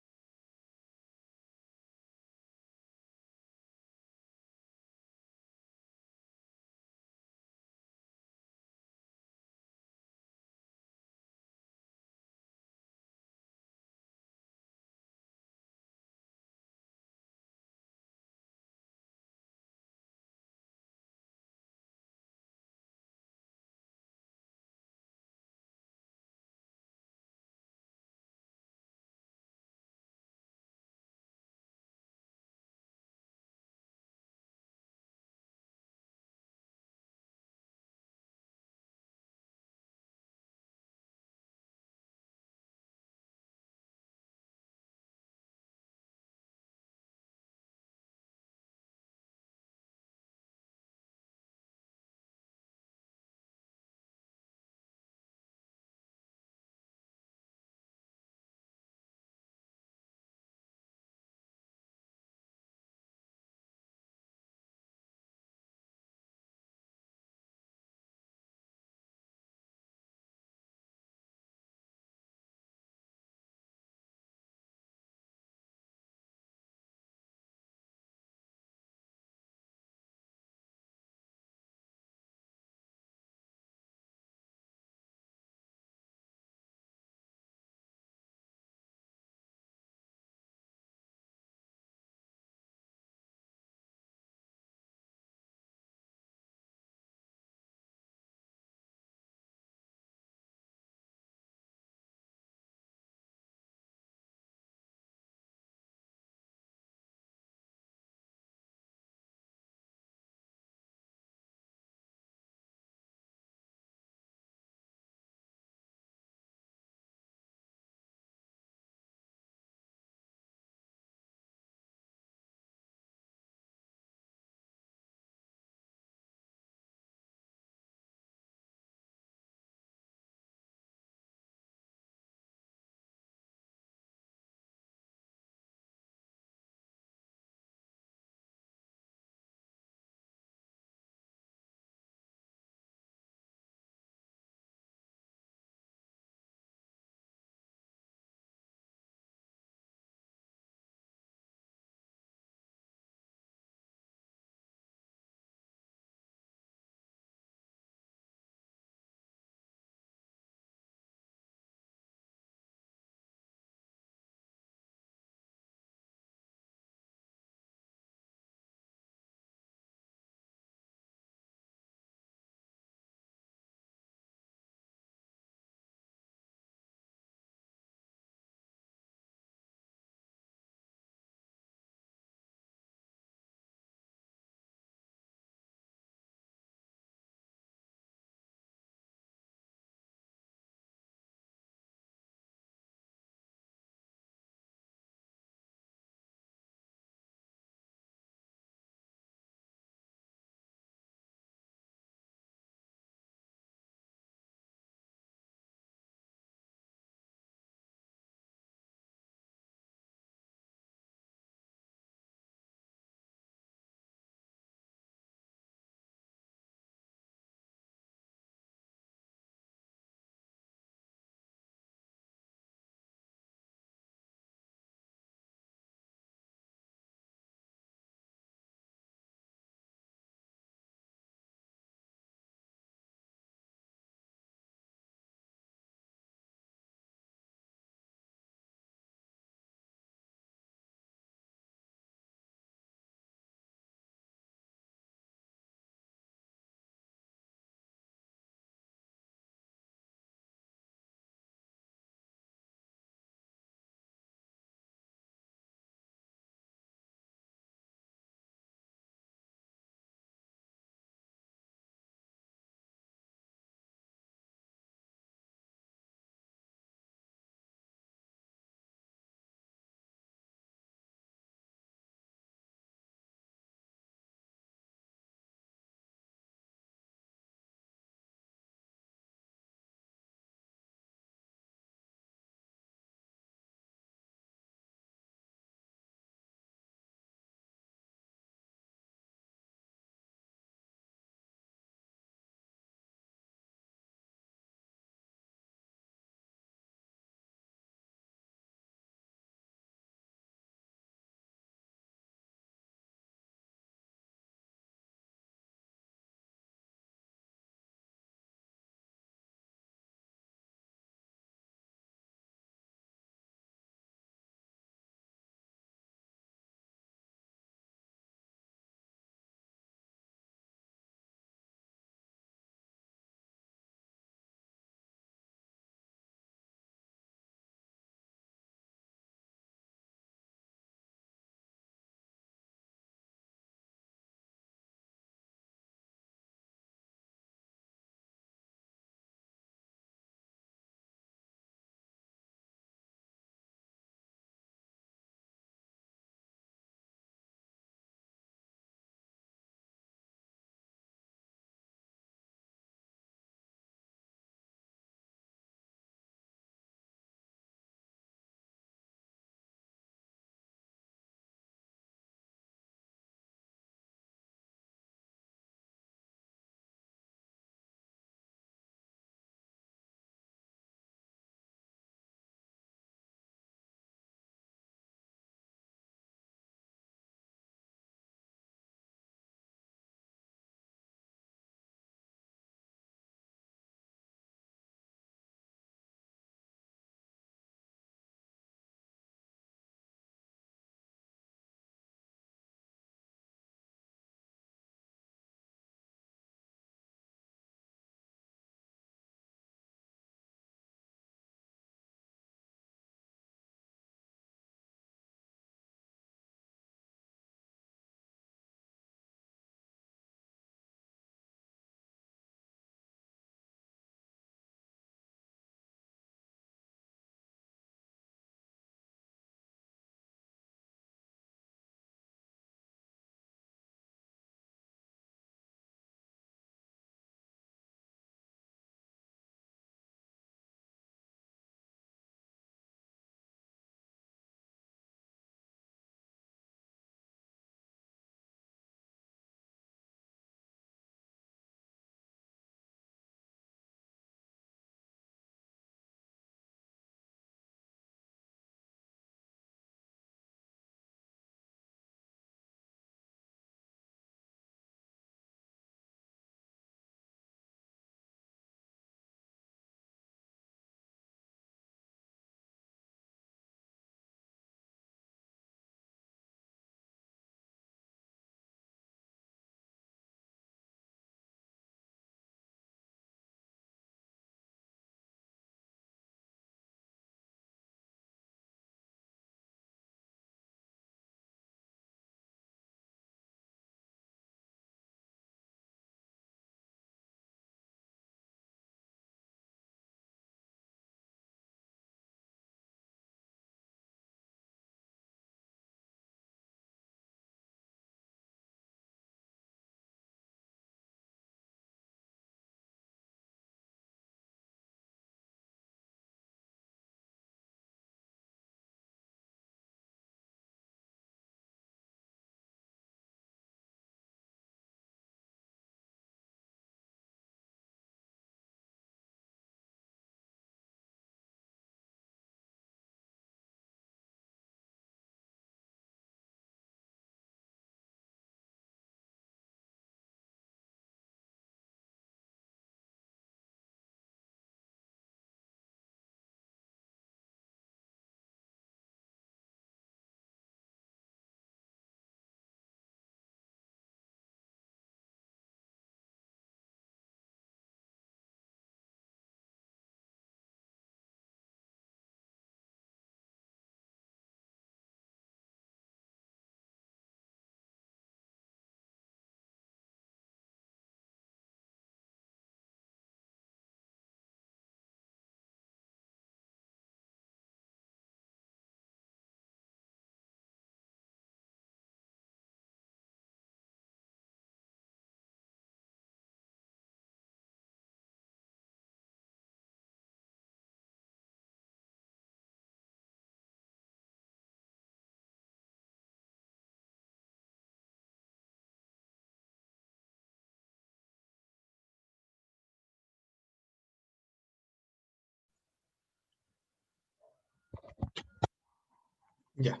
Ya,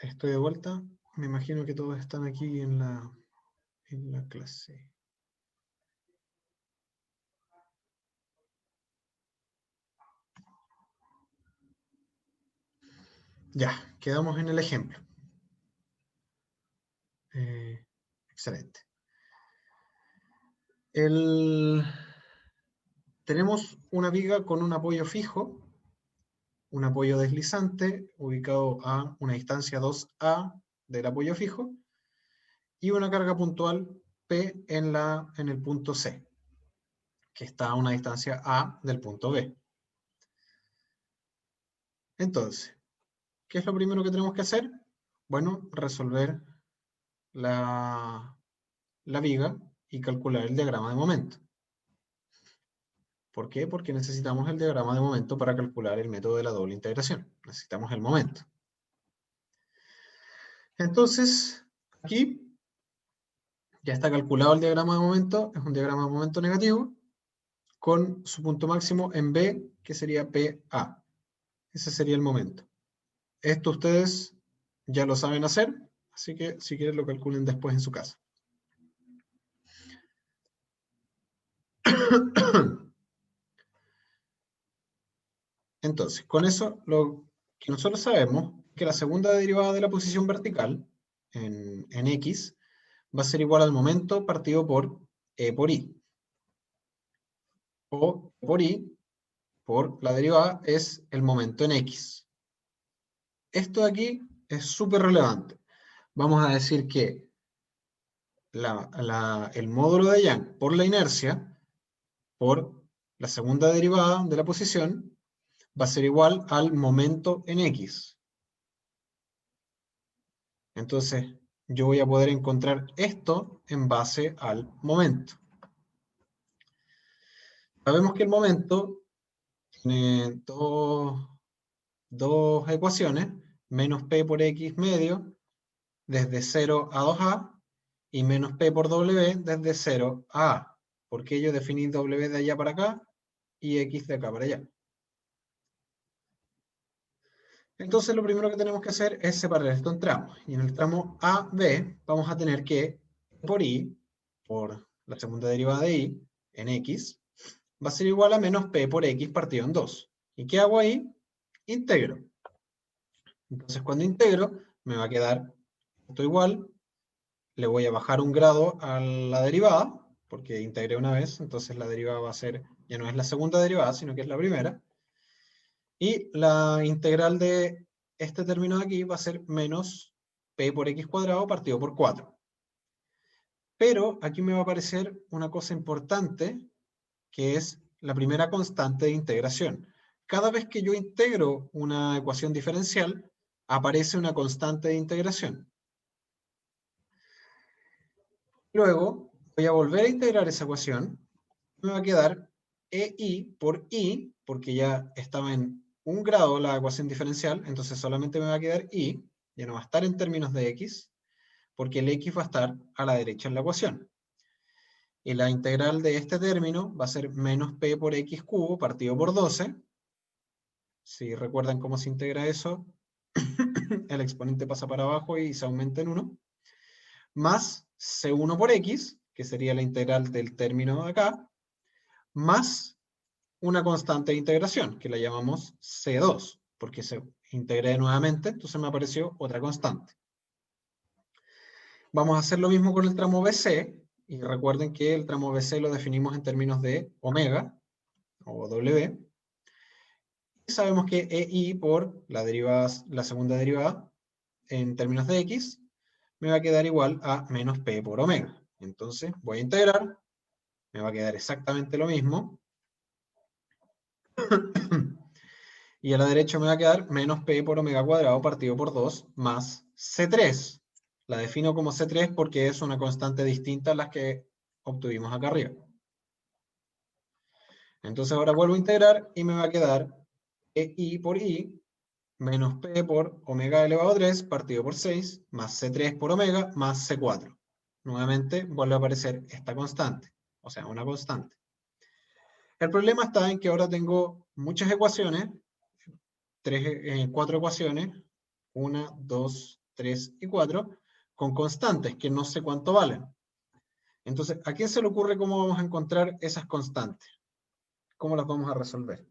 estoy de vuelta. Me imagino que todos están aquí en la clase. Ya, quedamos en el ejemplo. Excelente. Tenemos una viga con un apoyo fijo, un apoyo deslizante ubicado a una distancia 2A del apoyo fijo y una carga puntual P en el punto C, que está a una distancia A del punto B. Entonces, ¿qué es lo primero que tenemos que hacer? Bueno, resolver la viga y calcular el diagrama de momento. ¿Por qué? Porque necesitamos el diagrama de momento para calcular el método de la doble integración. Necesitamos el momento. Entonces, aquí ya está calculado el diagrama de momento. Es un diagrama de momento negativo con su punto máximo en B, que sería PA. Ese sería el momento. Esto ustedes ya lo saben hacer, así que si quieren lo calculen después en su casa. Entonces, con eso lo que nosotros sabemos es que la segunda derivada de la posición vertical en X va a ser igual al momento partido por E por I. O E por I, por la derivada, es el momento en X. Esto de aquí es súper relevante. Vamos a decir que el módulo de Young por la inercia, por la segunda derivada de la posición, va a ser igual al momento en X. Entonces, yo voy a poder encontrar esto en base al momento. Sabemos que el momento tiene dos ecuaciones, menos P por X medio, desde 0 a 2A, y menos P por W desde 0 a A. Porque yo definí W de allá para acá, y X de acá para allá. Entonces lo primero que tenemos que hacer es separar esto en tramos. Y en el tramo AB vamos a tener que por I, por la segunda derivada de I, en X, va a ser igual a menos P por X partido en 2. ¿Y qué hago ahí? Integro. Entonces cuando integro, me va a quedar esto igual. Le voy a bajar un grado a la derivada, porque integré una vez, entonces la derivada va a ser, ya no es la segunda derivada, sino que es la primera. Y la integral de este término de aquí va a ser menos P por X cuadrado partido por 4. Pero aquí me va a aparecer una cosa importante, que es la primera constante de integración. Cada vez que yo integro una ecuación diferencial, aparece una constante de integración. Luego, voy a volver a integrar esa ecuación. Me va a quedar EI por I, porque ya estaba en un grado la ecuación diferencial, entonces solamente me va a quedar I, ya no va a estar en términos de X, porque el X va a estar a la derecha en la ecuación. Y la integral de este término va a ser menos P por X cubo partido por 12. Si recuerdan cómo se integra eso, el exponente pasa para abajo y se aumenta en 1. Más C1 por X, que sería la integral del término de acá, más una constante de integración, que la llamamos C2, porque se integré nuevamente, entonces me apareció otra constante. Vamos a hacer lo mismo con el tramo BC, y recuerden que el tramo BC lo definimos en términos de omega, o W, y sabemos que EI por la segunda derivada, en términos de X, me va a quedar igual a menos P por omega. Entonces voy a integrar, me va a quedar exactamente lo mismo, y a la derecha me va a quedar menos P por omega cuadrado partido por 2 más C3. La defino como C3 porque es una constante distinta a las que obtuvimos acá arriba. Entonces ahora vuelvo a integrar y me va a quedar EI por I menos P por omega elevado a 3 partido por 6 más C3 por omega más C4. Nuevamente vuelve a aparecer esta constante, o sea, una constante. El problema está en que ahora tengo muchas ecuaciones, 4 ecuaciones, 1, 2, 3 y 4, con constantes que no sé cuánto valen. Entonces, ¿a quién se le ocurre cómo vamos a encontrar esas constantes? ¿Cómo las vamos a resolver?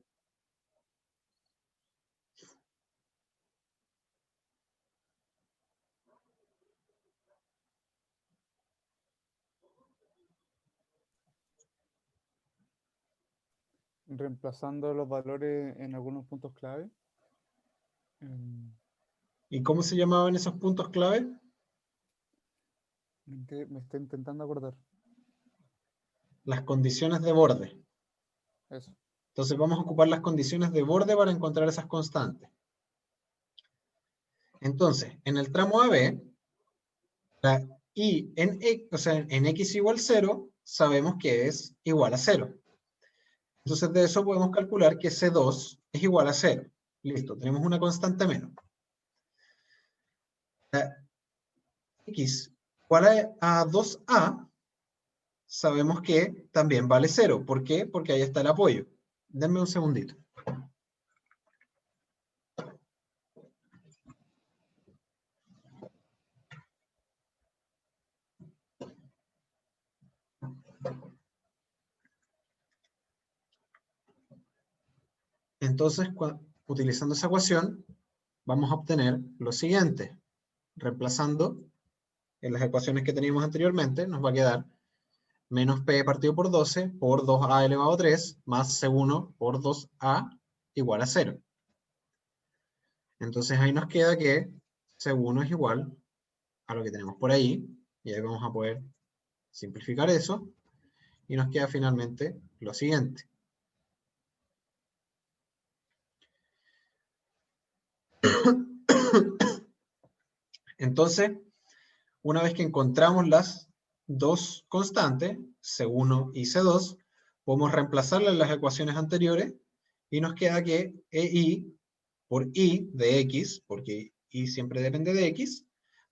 Reemplazando los valores en algunos puntos clave. ¿Y cómo se llamaban esos puntos clave? Me estoy intentando acordar. Las condiciones de borde. Eso. Entonces vamos a ocupar las condiciones de borde para encontrar esas constantes. Entonces, en el tramo AB, la y en, o sea, en x igual 0, sabemos que es igual a 0. Entonces de eso podemos calcular que C2 es igual a 0. Listo, tenemos una constante menos. La x igual a 2a, sabemos que también vale 0. ¿Por qué? Porque ahí está el apoyo. Denme un segundito. Entonces, utilizando esa ecuación, vamos a obtener lo siguiente. Reemplazando en las ecuaciones que teníamos anteriormente, nos va a quedar menos p partido por 12 por 2a elevado a 3 más c1 por 2a igual a 0. Entonces ahí nos queda que c1 es igual a lo que tenemos por ahí, y ahí vamos a poder simplificar eso, y nos queda finalmente lo siguiente. Entonces, una vez que encontramos las dos constantes, C1 y C2, podemos reemplazarlas en las ecuaciones anteriores, y nos queda que EI por I de X, porque I siempre depende de X,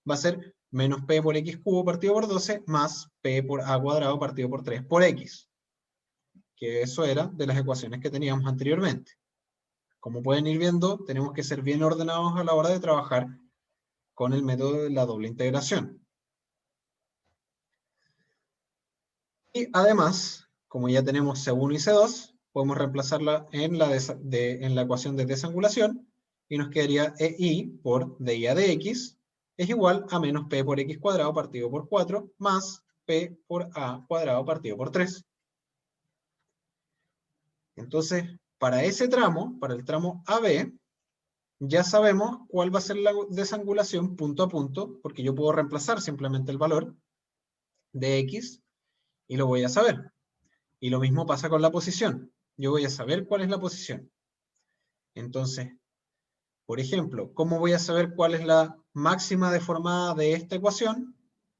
va a ser menos P por X cubo partido por 12, más P por A cuadrado partido por 3 por X. Que eso era de las ecuaciones que teníamos anteriormente. Como pueden ir viendo, tenemos que ser bien ordenados a la hora de trabajar con el método de la doble integración. Y además, como ya tenemos C1 y C2, podemos reemplazarla en la ecuación de desangulación, y nos quedaría EI por DI de X es igual a menos P por X cuadrado partido por 4 más P por A cuadrado partido por 3. Entonces, para ese tramo, para el tramo AB, ya sabemos cuál va a ser la desangulación punto a punto, porque yo puedo reemplazar simplemente el valor de X y lo voy a saber. Y lo mismo pasa con la posición. Yo voy a saber cuál es la posición. Entonces, por ejemplo, ¿cómo voy a saber cuál es la máxima deformada de esta ecuación?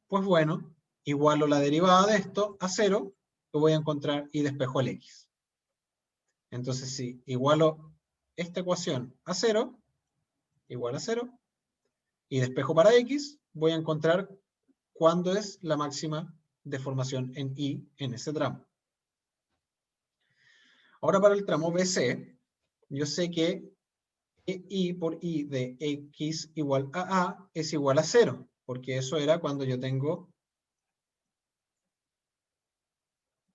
Pues bueno, igualo la derivada de esto a 0, lo voy a encontrar y despejo el x. Entonces, si igualo esta ecuación a 0, igual a 0, y despejo para x, voy a encontrar cuándo es la máxima deformación en y en ese tramo. Ahora para el tramo BC, yo sé que I por I de X igual a A es igual a 0, porque eso era cuando yo tengo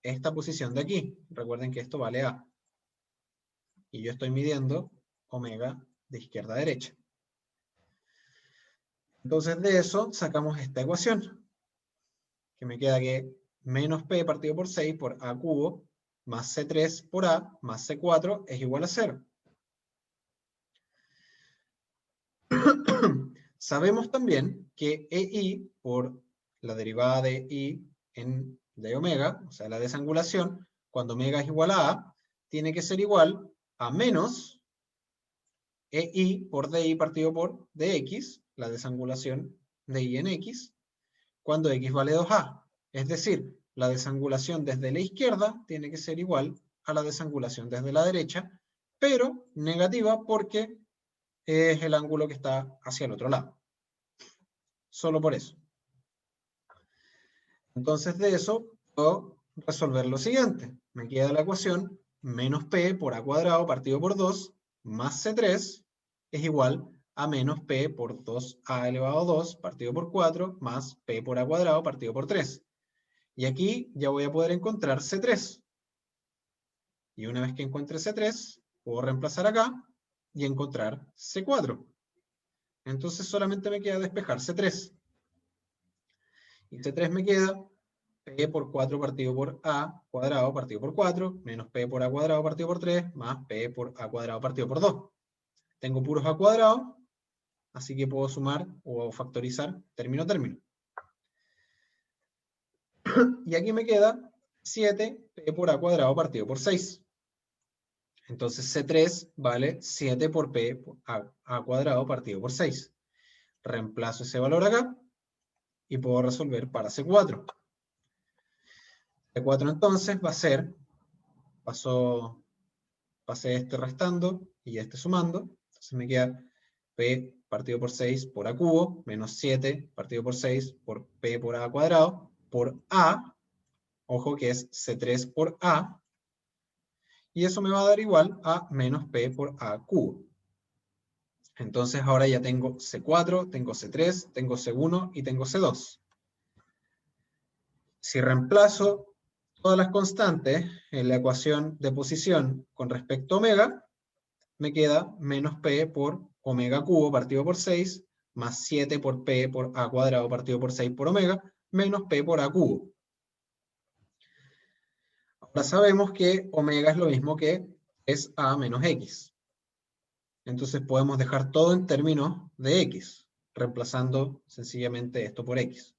esta posición de aquí. Recuerden que esto vale A. Y yo estoy midiendo omega de izquierda a derecha. Entonces de eso sacamos esta ecuación, que me queda que menos P partido por 6 por A cubo más C3 por A más C4 es igual a 0. Sabemos también que EI por la derivada de I de omega, o sea la desangulación, cuando omega es igual a A, tiene que ser igual a menos EI por DI partido por DX, la desangulación de I en X, cuando X vale 2A. Es decir, la desangulación desde la izquierda tiene que ser igual a la desangulación desde la derecha, pero negativa porque es el ángulo que está hacia el otro lado. Solo por eso. Entonces de eso puedo resolver lo siguiente. Me queda la ecuación menos P por A cuadrado partido por 2 más C3 es igual a menos p por 2a elevado a 2 partido por 4 más p por a cuadrado partido por 3. Y aquí ya voy a poder encontrar C3. Y una vez que encuentre C3, puedo reemplazar acá y encontrar C4. Entonces solamente me queda despejar C3. Y C3 me queda p por 4 partido por a cuadrado partido por 4, menos p por a cuadrado partido por 3, más p por a cuadrado partido por 2. Tengo puros a cuadrado, así que puedo sumar o factorizar término a término. Y aquí me queda 7p por a cuadrado partido por 6. Entonces C3 vale 7 por p por a cuadrado partido por 6. Reemplazo ese valor acá y puedo resolver para C4. C4 entonces va a ser, pasé este restando y este sumando, entonces me queda p partido por 6 por a cubo, menos 7 partido por 6 por p por a cuadrado, por a, ojo que es C3 por a, y eso me va a dar igual a menos p por a cubo. Entonces ahora ya tengo C4, tengo C3, tengo C1 y tengo C2. Si reemplazo todas las constantes en la ecuación de posición con respecto a omega, me queda menos p por omega cubo partido por 6, más 7 por p por a cuadrado partido por 6 por omega, menos p por a cubo. Ahora sabemos que omega es lo mismo que es a menos x. Entonces podemos dejar todo en términos de x, reemplazando sencillamente esto por x.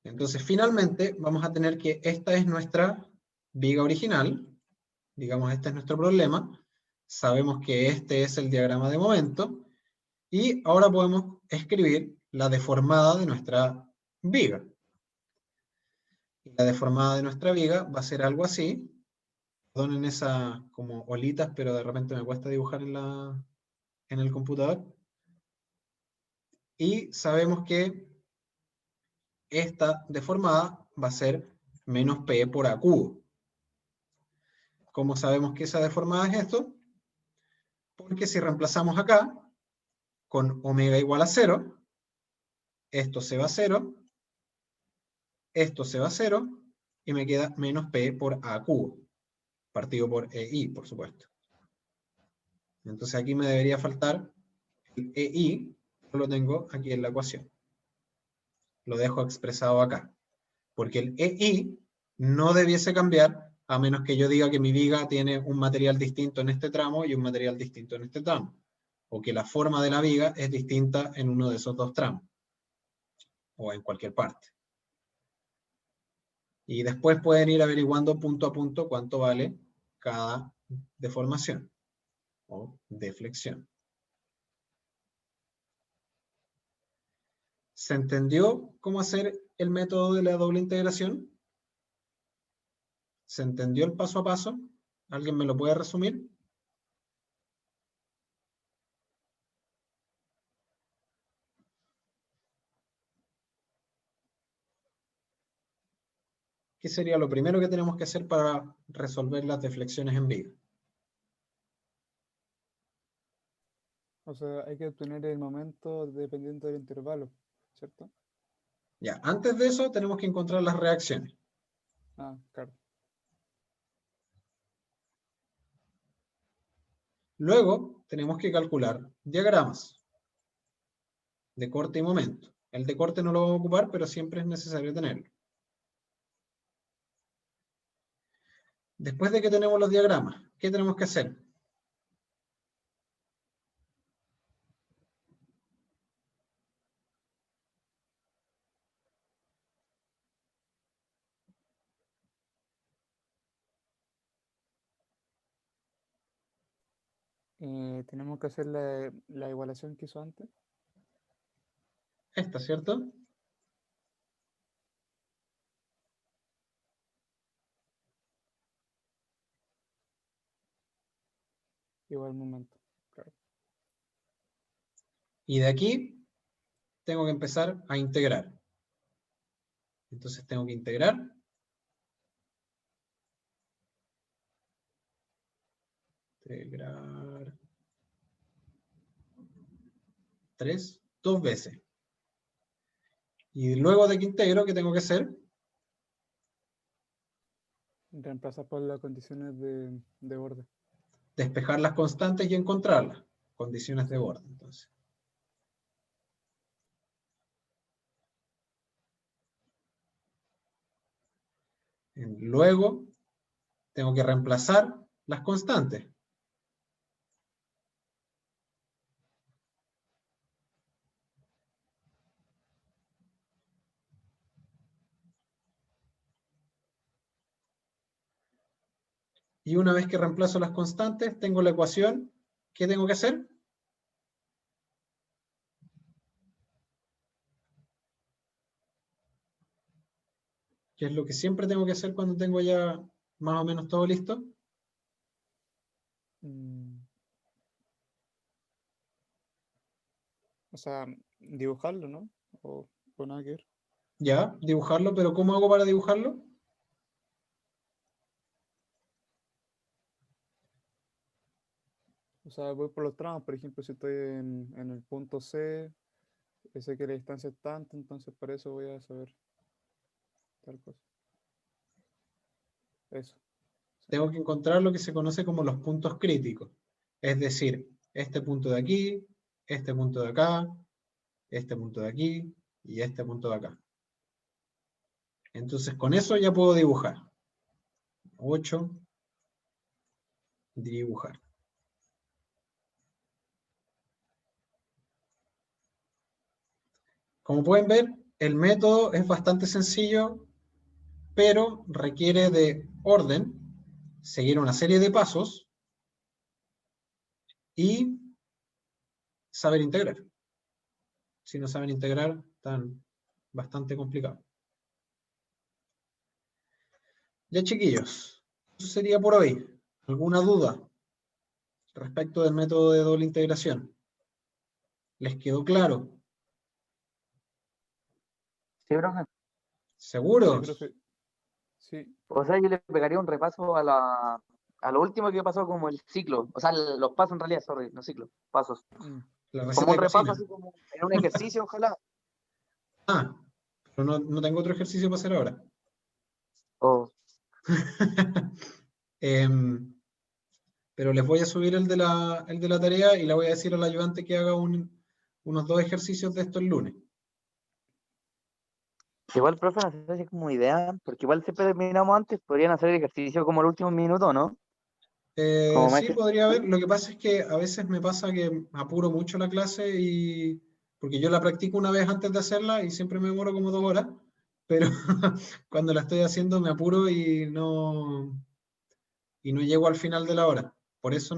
Entonces finalmente vamos a tener que esta es nuestra viga original, digamos este es nuestro problema, sabemos que este es el diagrama de momento, y ahora podemos escribir la deformada de nuestra viga. Y la deformada de nuestra viga va a ser algo así. Perdonen esas como olitas, pero de repente me cuesta dibujar en el computador. Y sabemos que esta deformada va a ser menos p por a cubo. ¿Cómo sabemos que esa deformada es esto? Porque si reemplazamos acá con omega igual a 0, esto se va a 0, esto se va a 0, y me queda menos p por a cubo, partido por ei, por supuesto. Entonces aquí me debería faltar el ei, pero lo tengo aquí en la ecuación. Lo dejo expresado acá. Porque el ei no debiese cambiar a menos que yo diga que mi viga tiene un material distinto en este tramo y un material distinto en este tramo. O que la forma de la viga es distinta en uno de esos dos tramos. O en cualquier parte. Y después pueden ir averiguando punto a punto cuánto vale cada deformación o deflexión. ¿Se entendió cómo hacer el método de la doble integración? ¿Se entendió el paso a paso? ¿Alguien me lo puede resumir? ¿Qué sería lo primero que tenemos que hacer para resolver las deflexiones en viga? O sea, hay que obtener el momento dependiendo del intervalo, ¿cierto? Ya, antes de eso tenemos que encontrar las reacciones. Ah, claro. Luego tenemos que calcular diagramas de corte y momento. El de corte no lo vamos a ocupar, pero siempre es necesario tenerlo. Después de que tenemos los diagramas, ¿qué tenemos que hacer? Tenemos que hacer la igualación que hizo antes. Esta, ¿cierto? Igual momento. Claro. Y de aquí tengo que empezar a integrar. Entonces tengo que integrar. Integrar. 3, 2 veces. Y luego de que integro, ¿qué tengo que hacer? Reemplazar por las condiciones de borde. Despejar las constantes y encontrarlas. Condiciones de borde, entonces. Luego, tengo que reemplazar las constantes. Y una vez que reemplazo las constantes, tengo la ecuación. ¿Qué tengo que hacer? ¿Qué es lo que siempre tengo que hacer cuando tengo ya más o menos todo listo? O sea, dibujarlo, ¿no? O nada que ver. Ya, dibujarlo, pero ¿cómo hago para dibujarlo? O sea, voy por los tramos, por ejemplo, si estoy en el punto C, sé que la distancia es tanto, entonces por eso voy a saber tal cosa. Eso. Tengo que encontrar lo que se conoce como los puntos críticos. Es decir, este punto de aquí, este punto de acá, este punto de aquí y este punto de acá. Entonces con eso ya puedo dibujar. 8, dibujar. Como pueden ver, el método es bastante sencillo, pero requiere de orden, seguir una serie de pasos y saber integrar. Si no saben integrar, están bastante complicados. Ya, chiquillos, eso sería por hoy. ¿Alguna duda respecto del método de doble integración? ¿Les quedó claro? Sí, profe. Sí, ¿Seguros? profe. Sí. O sea, yo le pegaría un repaso a lo último que pasó como el ciclo. O sea, los pasos en realidad, sorry, no ciclo, pasos. La receta Como un de repaso cocina. así como en un ejercicio, ojalá. Ah, pero no tengo otro ejercicio para hacer ahora. O Pero les voy a subir el de la tarea y le voy a decir al ayudante que haga unos 2 ejercicios de esto el lunes. igual, profe, no sé si es como idea, porque igual siempre terminamos antes, podrían hacer el ejercicio como el último minuto, ¿no? Como más Sí, podría haber. ejercicio. Lo que pasa es que a veces me pasa que apuro mucho la clase porque yo la practico una vez antes de hacerla y siempre me demoro como 2 horas, pero cuando la estoy haciendo me apuro y no llego al final de la hora. Por eso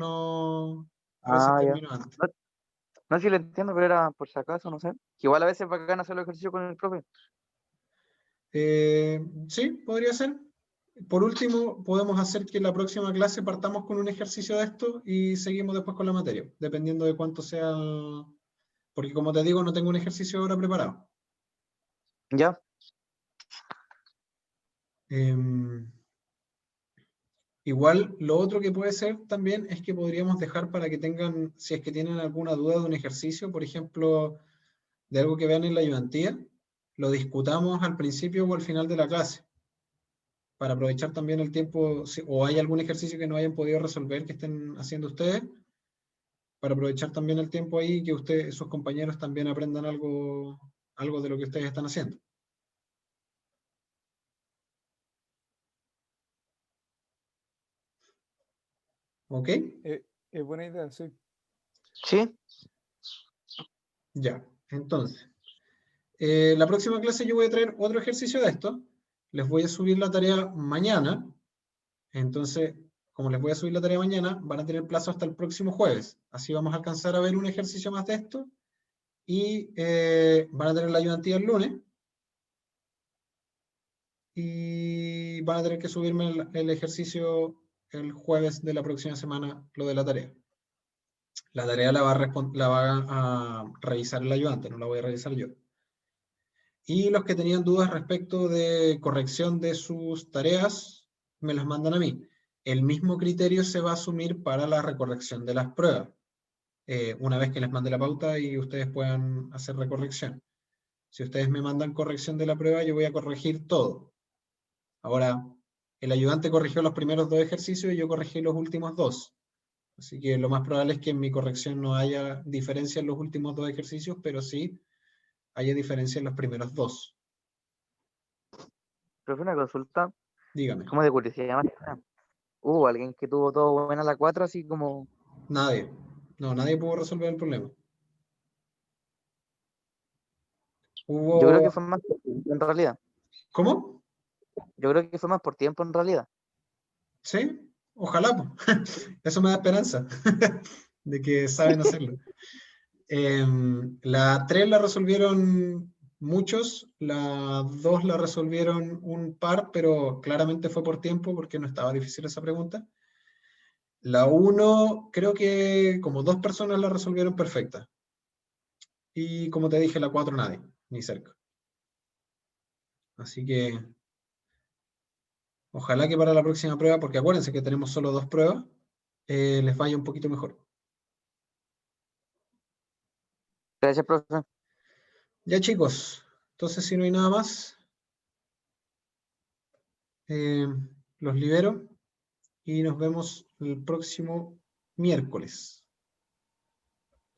a veces Ah, ya. termino antes. No, no sé si lo entiendo, pero era por si acaso, no sé. Que igual a veces es bacán hacer el ejercicio con el profe. Sí, podría ser. Por último, podemos hacer que la próxima clase partamos con un ejercicio de esto y seguimos después con la materia, dependiendo de cuánto sea porque como te digo, no tengo un ejercicio ahora preparado. Ya. Igual, lo otro que puede ser también es que podríamos dejar para que tengan, si es que tienen alguna duda de un ejercicio, por ejemplo, de algo que vean en la ayudantía, lo discutamos al principio o al final de la clase, para aprovechar también el tiempo, o hay algún ejercicio que no hayan podido resolver que estén haciendo ustedes, para aprovechar también el tiempo ahí y que sus compañeros también aprendan algo de lo que ustedes están haciendo. ¿Ok? Es buena idea, sí. Sí. Ya, entonces, la próxima clase yo voy a traer otro ejercicio de esto. Les voy a subir la tarea mañana. Entonces, como les voy a subir la tarea mañana, van a tener plazo hasta el próximo jueves. Así vamos a alcanzar a ver un ejercicio más de esto. Y van a tener la ayudantía el lunes. Y van a tener que subirme el ejercicio el jueves de la próxima semana, lo de la tarea. La tarea la va a revisar el ayudante, no la voy a revisar yo. Y los que tenían dudas respecto de corrección de sus tareas, me las mandan a mí. El mismo criterio se va a asumir para la recorrección de las pruebas. una vez que les mande la pauta y ustedes puedan hacer recorrección. Si ustedes me mandan corrección de la prueba, yo voy a corregir todo. Ahora, el ayudante corrigió los primeros 2 ejercicios y yo corregí los últimos 2. Así que lo más probable es que en mi corrección no haya diferencia en los últimos 2 ejercicios, pero sí haya diferencia en los primeros 2. Profe, una consulta, Dígame. como de curiosidad más que nada. ¿Hubo alguien que tuvo todo buena la 4, así como... Nadie. No, nadie pudo resolver el problema. Yo creo que Hubo... fue más por tiempo, en realidad. ¿Cómo? Yo creo que fue más por tiempo, en realidad. Sí, ojalá, po. Eso me da esperanza de que saben hacerlo. La 3 la resolvieron muchos, la 2 la resolvieron un par, pero claramente fue por tiempo porque no estaba difícil esa pregunta. La 1 creo que como 2 personas la resolvieron perfecta. Y como te dije, la 4 nadie, ni cerca. Así que ojalá que para la próxima prueba, porque acuérdense que tenemos solo 2 pruebas, les vaya un poquito mejor. Gracias, profe. Ya chicos, entonces si no hay nada más, los libero y nos vemos el próximo miércoles.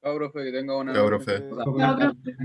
Chao, profe, que tenga buena Chao, noche. profe. Profe.